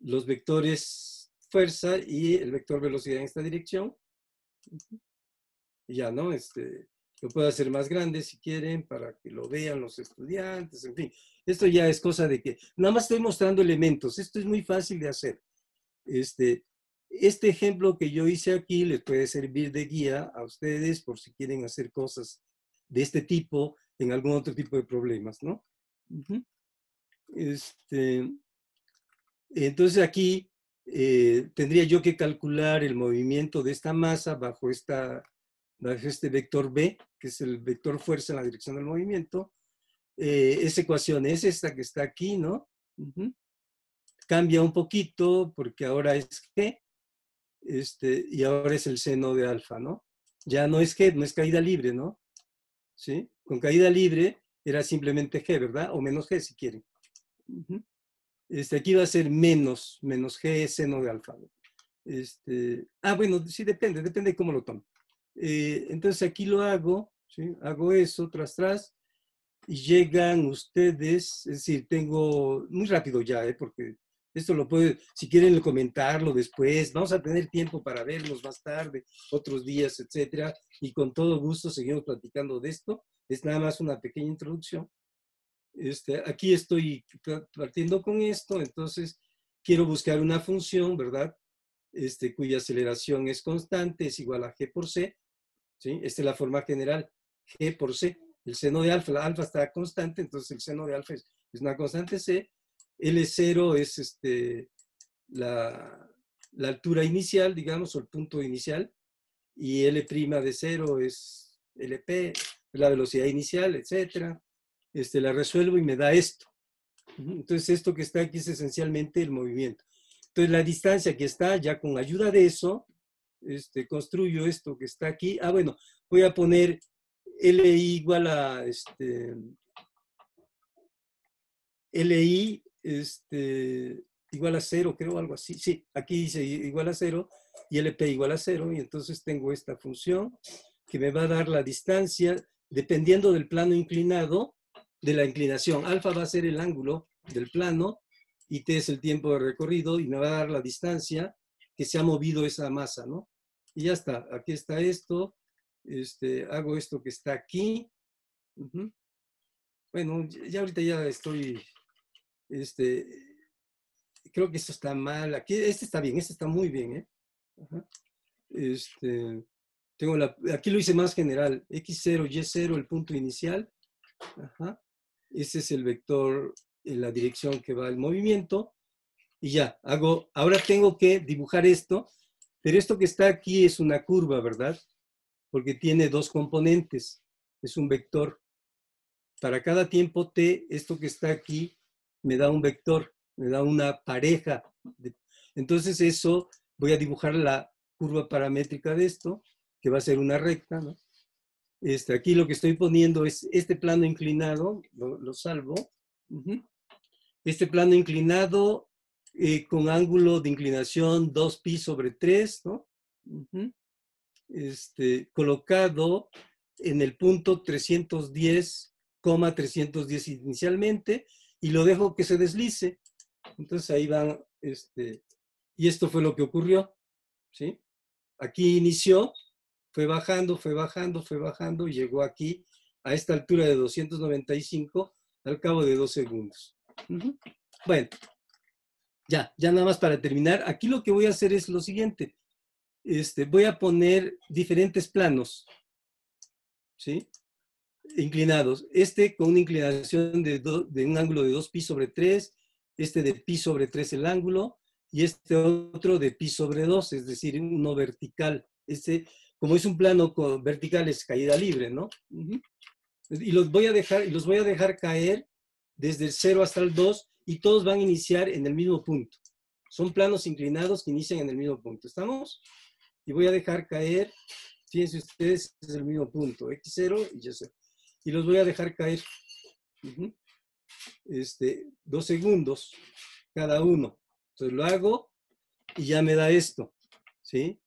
Speaker 1: los vectores fuerza y el vector velocidad en esta dirección. Y ya, ¿no? Lo puedo hacer más grande si quieren para que lo vean los estudiantes, en fin. Esto ya es cosa de que nada más estoy mostrando elementos. Esto es muy fácil de hacer. Este ejemplo que yo hice aquí les puede servir de guía a ustedes por si quieren hacer cosas de este tipo en algún otro tipo de problemas, ¿no? Entonces aquí tendría yo que calcular el movimiento de esta masa bajo este vector B, que es el vector fuerza en la dirección del movimiento. Esa ecuación es esta que está aquí, ¿no? Cambia un poquito porque ahora es G, y ahora es el seno de alfa, ¿no? Ya no es G, no es caída libre, ¿no? ¿Sí? Con caída libre era simplemente G, ¿verdad? O menos G si quieren. Aquí va a ser menos G seno de alfa. Bueno, sí, depende de cómo lo tomen. Entonces aquí lo hago, ¿sí? Hago eso tras, y llegan ustedes, es decir, tengo, muy rápido ya, porque esto lo puede, si quieren comentarlo después, vamos a tener tiempo para vernos más tarde, otros días, etcétera, y con todo gusto seguimos platicando de esto. Es nada más una pequeña introducción. Aquí estoy partiendo con esto, entonces quiero buscar una función, ¿verdad? Cuya aceleración es constante, es igual a G por C, ¿sí? Esta es la forma general, G por C. El seno de alfa, la alfa está constante, entonces el seno de alfa es una constante C. L0 es la altura inicial, digamos, o el punto inicial, y L' de 0 es LP, la velocidad inicial, etcétera. La resuelvo y me da esto. Entonces, esto que está aquí es esencialmente el movimiento. Entonces, la distancia que está, ya con ayuda de eso, construyo esto que está aquí. Bueno, voy a poner LI igual a, LI, igual a 0, creo, algo así. Sí, aquí dice igual a 0 y LP igual a 0, y entonces tengo esta función que me va a dar la distancia, dependiendo del plano inclinado, de la inclinación. Alfa va a ser el ángulo del plano y T es el tiempo de recorrido y me va a dar la distancia que se ha movido esa masa, ¿no? Y ya está, aquí está esto, hago esto que está aquí. Bueno, ya ahorita ya estoy, creo que esto está mal, aquí, está bien, está muy bien, ¿eh? Aquí lo hice más general, X0, Y0, el punto inicial. Ese es el vector en la dirección que va el movimiento. Y ya, ahora tengo que dibujar esto, pero esto que está aquí es una curva, ¿verdad? Porque tiene dos componentes, es un vector. Para cada tiempo t, esto que está aquí me da un vector, me da una pareja. Entonces eso, voy a dibujar la curva paramétrica de esto, que va a ser una recta, ¿no? Aquí lo que estoy poniendo es este plano inclinado, lo salvo. Este plano inclinado con ángulo de inclinación 2π/3, ¿no? Colocado en el punto 310,310 inicialmente, y lo dejo que se deslice. Entonces ahí van, y esto fue lo que ocurrió, ¿sí? Aquí inició, fue bajando, y llegó aquí a esta altura de 295 al cabo de 2 segundos. Bueno, ya nada más para terminar. Aquí lo que voy a hacer es lo siguiente. Voy a poner diferentes planos, ¿sí? Inclinados. Con una inclinación de un ángulo de 2π/3, de π/3 el ángulo, y otro de π/2, es decir, uno vertical. Como es un plano vertical, es caída libre, ¿no? Y los voy a dejar caer desde el 0 hasta el 2, y todos van a iniciar en el mismo punto. Son planos inclinados que inician en el mismo punto. ¿Estamos? Y voy a dejar caer, fíjense ustedes, es el mismo punto, x0 y y0. Y los voy a dejar caer 2 segundos cada uno. Entonces lo hago y ya me da esto, ¿sí?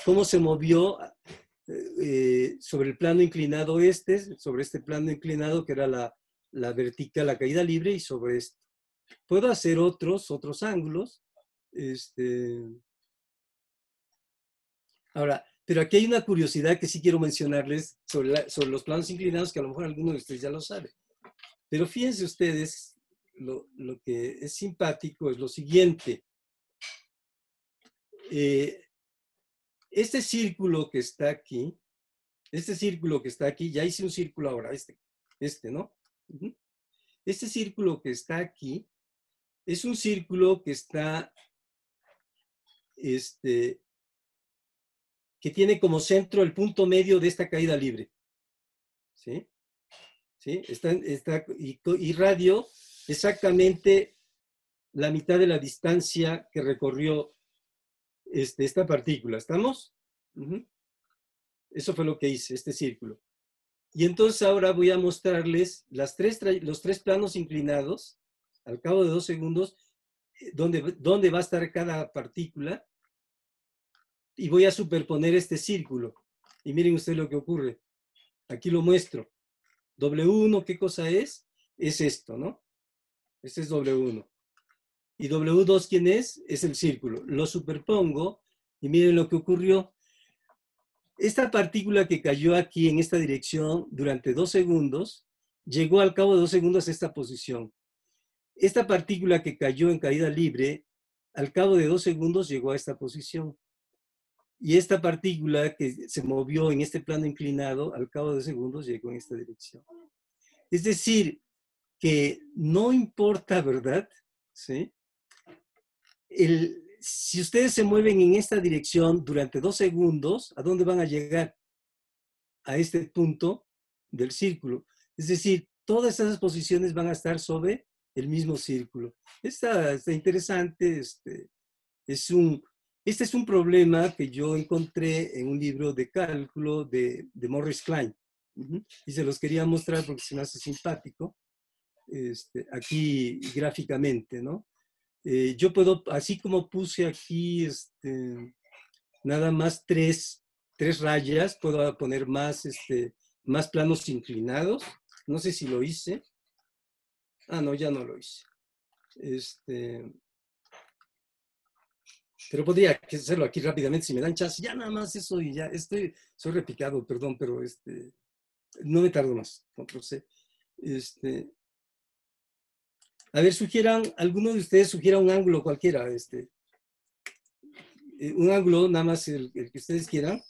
Speaker 1: Cómo se movió sobre el plano inclinado sobre este plano inclinado que era la vertical, la caída libre, y sobre esto. Puedo hacer otros ángulos. Ahora, pero aquí hay una curiosidad que sí quiero mencionarles sobre los planos inclinados, que a lo mejor alguno de ustedes ya lo sabe. Pero fíjense ustedes, lo que es simpático es lo siguiente. Este círculo que está aquí, ya hice un círculo ahora, ¿no? Este círculo que está aquí es un círculo que está, que tiene como centro el punto medio de esta caída libre, ¿sí? ¿Sí? Y radio exactamente la mitad de la distancia que recorrió esta partícula. ¿Estamos? Eso fue lo que hice, este círculo. Y entonces ahora voy a mostrarles los tres planos inclinados al cabo de 2 segundos, dónde va a estar cada partícula, y voy a superponer este círculo. Y miren ustedes lo que ocurre. Aquí lo muestro. W1, ¿qué cosa es? Es esto, ¿no? Este es W1. Y W2, ¿quién es? Es el círculo. Lo superpongo y miren lo que ocurrió. Esta partícula que cayó aquí en esta dirección durante 2 segundos, llegó al cabo de 2 segundos a esta posición. Esta partícula que cayó en caída libre, al cabo de 2 segundos llegó a esta posición. Y esta partícula que se movió en este plano inclinado, al cabo de 2 segundos llegó en esta dirección. Es decir, que no importa, ¿verdad? ¿Sí? Si ustedes se mueven en esta dirección durante 2 segundos, ¿a dónde van a llegar? A este punto del círculo. Es decir, todas esas posiciones van a estar sobre el mismo círculo. Está interesante. Este es un problema que yo encontré en un libro de cálculo de Morris Klein. Y se los quería mostrar porque se me hace simpático. Aquí gráficamente, ¿no? Yo puedo, así como puse aquí nada más tres rayas, puedo poner más planos inclinados. No sé si lo hice. Ah, no, ya no lo hice. Pero podría hacerlo aquí rápidamente si me dan chance. Ya nada más eso y ya. Soy repicado, perdón, pero no me tardo más. Control C. A ver, alguno de ustedes sugiera un ángulo cualquiera. Un ángulo, nada más el que ustedes quieran.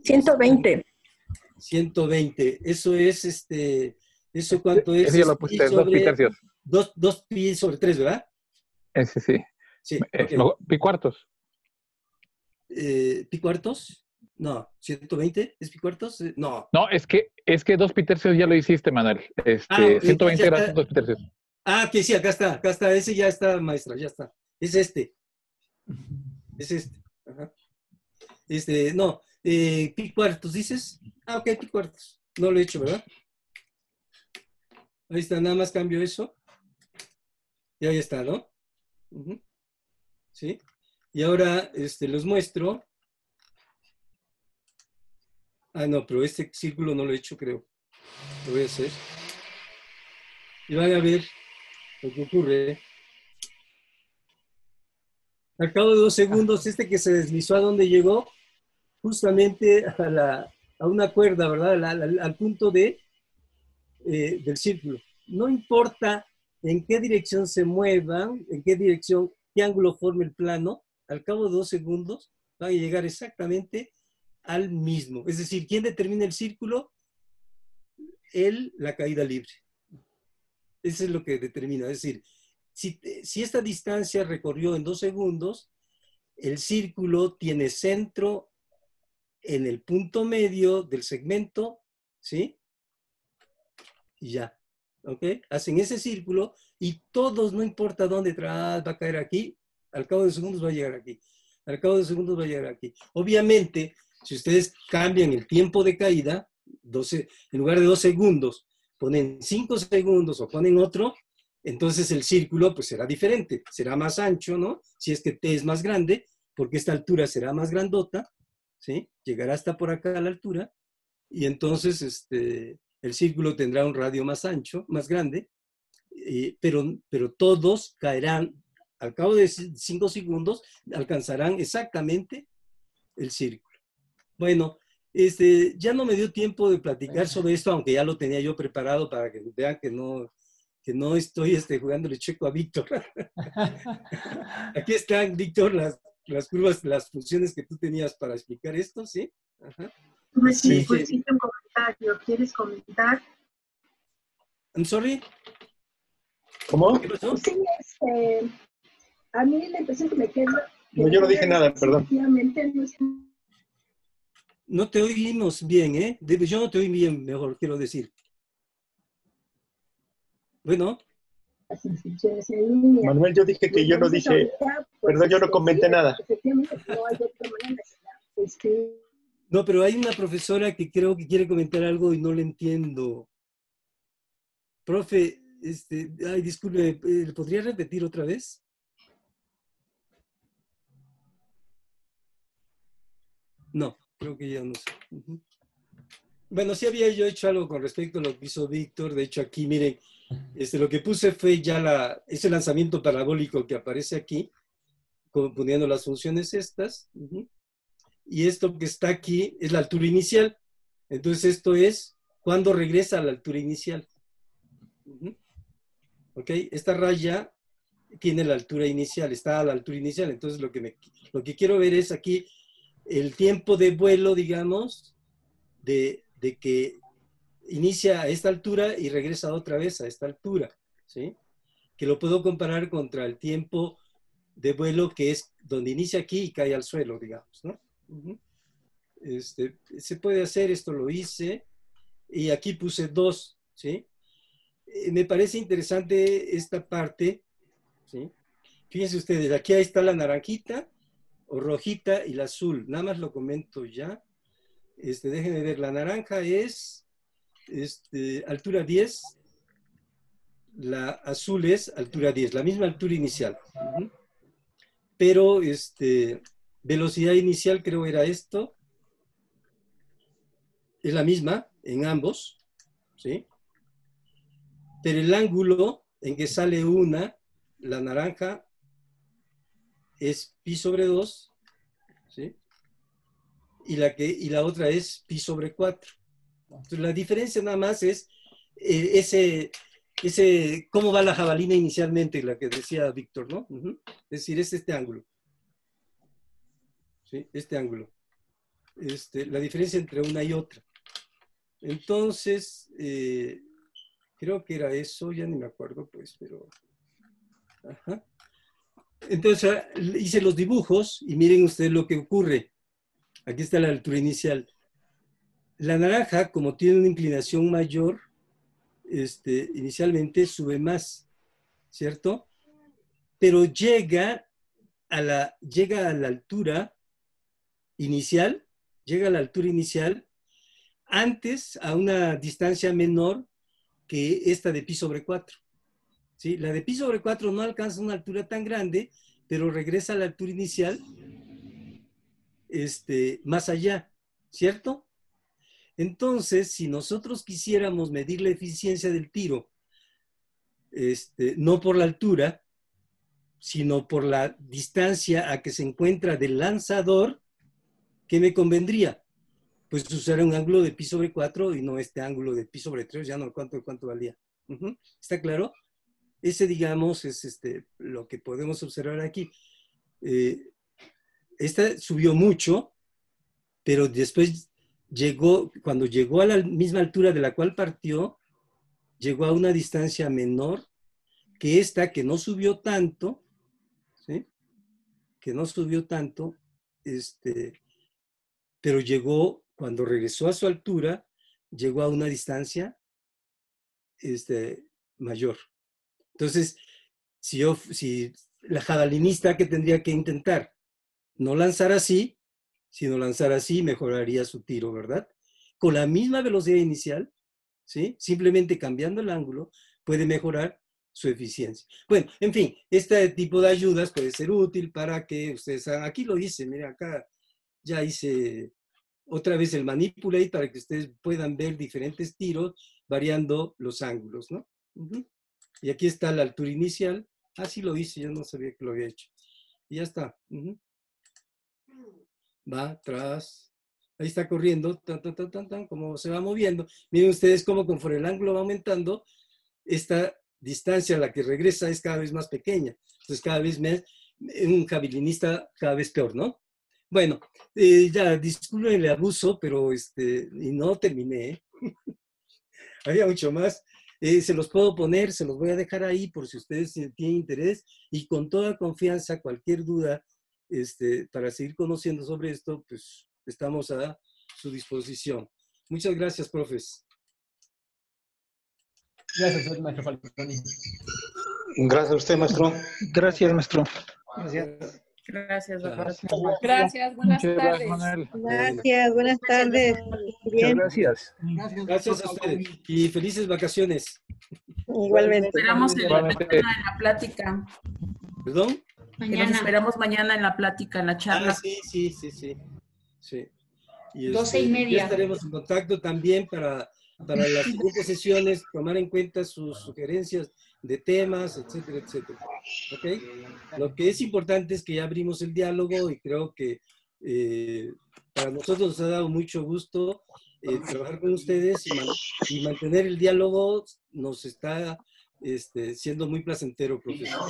Speaker 7: 120.
Speaker 1: 120. Eso es, ¿eso cuánto es?
Speaker 8: Ese yo lo puse, 2 pi-tercios.
Speaker 1: 2 pi/3, ¿verdad?
Speaker 8: Ese sí.
Speaker 1: Sí,
Speaker 8: Okay. ¿Pi-cuartos?
Speaker 1: ¿Pi-cuartos? No, 120, ¿es pi-cuartos? No.
Speaker 8: No, es que 2 pi-tercios ya lo hiciste, Manuel. 120 grados, 2 pi-tercios.
Speaker 1: Ah, que sí, acá está, ese ya está, maestra, ya está. Es Es este. Ajá. No, pi cuartos, ¿dices? Ah, ok, pi cuartos. No lo he hecho, ¿verdad? Ahí está, nada más cambio eso. Y ahí está, ¿no? Uh-huh. ¿Sí? Y ahora los muestro. Ah, no, pero este círculo no lo he hecho, creo. Lo voy a hacer. Y van a ver lo que ocurre. Al cabo de 2 segundos, que se deslizó, ¿a dónde llegó? Justamente a una cuerda, ¿verdad? Al punto del círculo. No importa en qué dirección se muevan, en qué dirección, qué ángulo forme el plano, al cabo de 2 segundos van a llegar exactamente al mismo. Es decir, ¿quién determina el círculo? La caída libre. Eso es lo que determina. Es decir, si esta distancia recorrió en 2 segundos, el círculo tiene centro en el punto medio del segmento, ¿sí? Y ya, ¿ok? Hacen ese círculo y todos, no importa dónde va a caer aquí, al cabo de segundos va a llegar aquí. Al cabo de segundos va a llegar aquí. Obviamente, si ustedes cambian el tiempo de caída, en lugar de 2 segundos, ponen 5 segundos o ponen otro, entonces el círculo pues será diferente, será más ancho, ¿no? Si es que T es más grande, porque esta altura será más grandota, ¿sí? Llegará hasta por acá a la altura, y entonces el círculo tendrá un radio más ancho, más grande, pero todos caerán, al cabo de 5 segundos, alcanzarán exactamente el círculo. Bueno, ya no me dio tiempo de platicar sobre esto, aunque ya lo tenía yo preparado para que vean que no estoy jugándole checo a Víctor. Aquí están, Víctor, las curvas, las funciones que tú tenías para explicar esto, ¿sí? Ajá.
Speaker 9: Sí, pues sí, un comentario. ¿Quieres comentar?
Speaker 1: I'm sorry.
Speaker 3: ¿Cómo?
Speaker 1: ¿Qué pasó?
Speaker 9: Sí, a mí la impresión que me queda...
Speaker 3: No, yo no dije nada, perdón.
Speaker 1: No te oímos bien, ¿eh? Yo no te oí bien, mejor quiero decir. Bueno.
Speaker 9: Las inscripciones en línea.
Speaker 3: Manuel, yo dije que yo no dije...
Speaker 9: Ahorita, pues,
Speaker 3: perdón, yo no comenté nada.
Speaker 9: Efectivamente, no hay otra manera de
Speaker 1: No, pero hay una profesora que creo que quiere comentar algo y no le entiendo. Profe, ay, disculpe, ¿podría repetir otra vez? No, creo que ya no sé. Uh-huh. Bueno, sí había yo hecho algo con respecto a lo que hizo Víctor. De hecho, aquí, miren, lo que puse fue ya ese lanzamiento parabólico que aparece aquí, poniendo las funciones estas. Uh-huh. Y esto que está aquí es la altura inicial. Entonces, esto es cuando regresa a la altura inicial. Uh-huh. ¿Ok? Esta raya tiene la altura inicial, está a la altura inicial. Entonces, lo que quiero ver es aquí el tiempo de vuelo, digamos, de que inicia a esta altura y regresa otra vez a esta altura, ¿sí? Que lo puedo comparar contra el tiempo de vuelo que es donde inicia aquí y cae al suelo, digamos, ¿no? Uh-huh. Se puede hacer, esto lo hice, y aquí puse 2, ¿sí? Me parece interesante esta parte, ¿sí? Fíjense ustedes, aquí ahí está la naranjita, o rojita, y la azul. Nada más lo comento ya. Déjenme ver, la naranja es altura 10, la azul es altura 10, la misma altura inicial. Uh-huh. Pero velocidad inicial creo era esto. Es la misma en ambos, ¿sí? Pero el ángulo en que sale la naranja, es pi sobre 2, ¿sí? Y la otra es pi sobre 4. Entonces, la diferencia nada más es cómo va la jabalina inicialmente, la que decía Víctor, ¿no? Uh-huh. Es decir, es este ángulo. ¿Sí? Este ángulo. La diferencia entre una y otra. Entonces, creo que era eso, ya ni me acuerdo, pues, pero... Ajá. Entonces, hice los dibujos y miren ustedes lo que ocurre. Aquí está la altura inicial. La naranja, como tiene una inclinación mayor, inicialmente sube más, ¿cierto? Pero llega llega a la altura inicial, antes a una distancia menor que esta de pi sobre 4. ¿Sí? La de pi sobre 4 no alcanza una altura tan grande, pero regresa a la altura inicial más allá, ¿cierto? Entonces, si nosotros quisiéramos medir la eficiencia del tiro, no por la altura, sino por la distancia a que se encuentra del lanzador, ¿qué me convendría? Pues usar un ángulo de pi sobre 4 y no este ángulo de pi sobre 3, ya no, ¿cuánto valía? ¿Está claro? Ese, digamos, es lo que podemos observar aquí. Esta subió mucho, pero después cuando llegó a la misma altura de la cual partió, llegó a una distancia menor que esta, que no subió tanto, ¿sí? Que no subió tanto, pero llegó, cuando regresó a su altura, llegó a una distancia mayor. Entonces, si la jabalinista, ¿qué tendría que intentar? No lanzar así, sino lanzar así, mejoraría su tiro, ¿verdad? Con la misma velocidad inicial, ¿sí? Simplemente cambiando el ángulo, puede mejorar su eficiencia. Bueno, en fin, este tipo de ayudas puede ser útil para que ustedes, aquí lo hice, miren, acá ya hice otra vez el manipulate para que ustedes puedan ver diferentes tiros variando los ángulos, ¿no? Y aquí está la altura inicial. Sí lo hice, yo no sabía que lo había hecho. Y ya está. Va atrás. Ahí está corriendo, como se va moviendo. Miren ustedes cómo conforme el ángulo va aumentando, esta distancia a la que regresa es cada vez más pequeña. Entonces cada vez más, un javelinista cada vez peor, ¿no? Bueno, ya disculpen el abuso, pero y no terminé, ¿eh? Había mucho más. Se los puedo poner, se los voy a dejar ahí por si ustedes tienen interés, y con toda confianza, cualquier duda, para seguir conociendo sobre esto, pues estamos a su disposición. Muchas gracias, profes.
Speaker 4: Gracias, maestro Falconi.
Speaker 10: Gracias a usted, maestro.
Speaker 6: Gracias, maestro.
Speaker 2: Gracias.
Speaker 11: Gracias, doctor.
Speaker 12: Gracias, buenas tardes.
Speaker 2: Gracias, buenas tardes. Bien.
Speaker 6: Gracias.
Speaker 1: Gracias a ustedes y felices vacaciones.
Speaker 2: Igualmente.
Speaker 11: Esperamos mañana en la plática.
Speaker 1: ¿Perdón?
Speaker 11: Que nos esperamos mañana en la plática, en la charla.
Speaker 1: Sí. Y
Speaker 12: 12:30.
Speaker 1: Ya estaremos en contacto también para las siguientes sesiones, tomar en cuenta sus sugerencias de temas, etcétera, etcétera. ¿Ok? Lo que es importante es que ya abrimos el diálogo y creo que para nosotros nos ha dado mucho gusto trabajar con ustedes y mantener el diálogo nos está siendo muy placentero, profesor.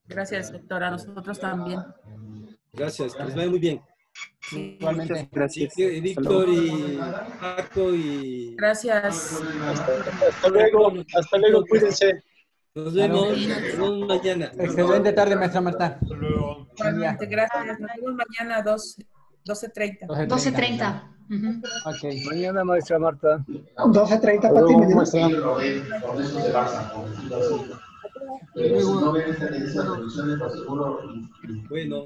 Speaker 11: Gracias, doctora. A nosotros también.
Speaker 1: Gracias, que les vaya muy bien.
Speaker 4: Igualmente.
Speaker 6: Gracias.
Speaker 1: Víctor y Paco y...
Speaker 11: Gracias.
Speaker 10: Hasta luego, cuídense.
Speaker 1: Nos vemos mañana.
Speaker 4: Excelente tarde, maestra Marta.
Speaker 3: Hasta luego.
Speaker 11: Igualmente, gracias. Nos vemos mañana 12:30.
Speaker 12: 12:30.
Speaker 4: Ok.
Speaker 6: Mañana, maestra Marta.
Speaker 9: 12:30 para ti, maestra.
Speaker 1: Bueno,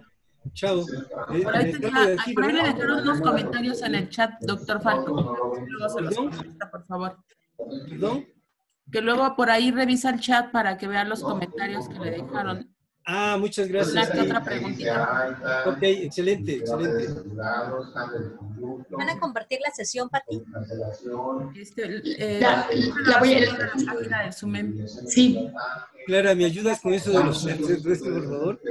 Speaker 1: chao.
Speaker 11: Por ahí le dejaron unos comentarios en el chat, doctor Falco. Luego se los contesta, por favor.
Speaker 1: ¿Perdón?
Speaker 11: Que luego por ahí revisa el chat para que vean los comentarios que le dejaron.
Speaker 1: Muchas gracias.
Speaker 11: Otra preguntita.
Speaker 1: Ok, excelente.
Speaker 13: ¿Van a compartir la sesión, Pati?
Speaker 12: La voy a ir.
Speaker 11: La página del Zoom.
Speaker 12: Sí.
Speaker 1: Clara, ¿me ayudas con eso de los chats, por favor?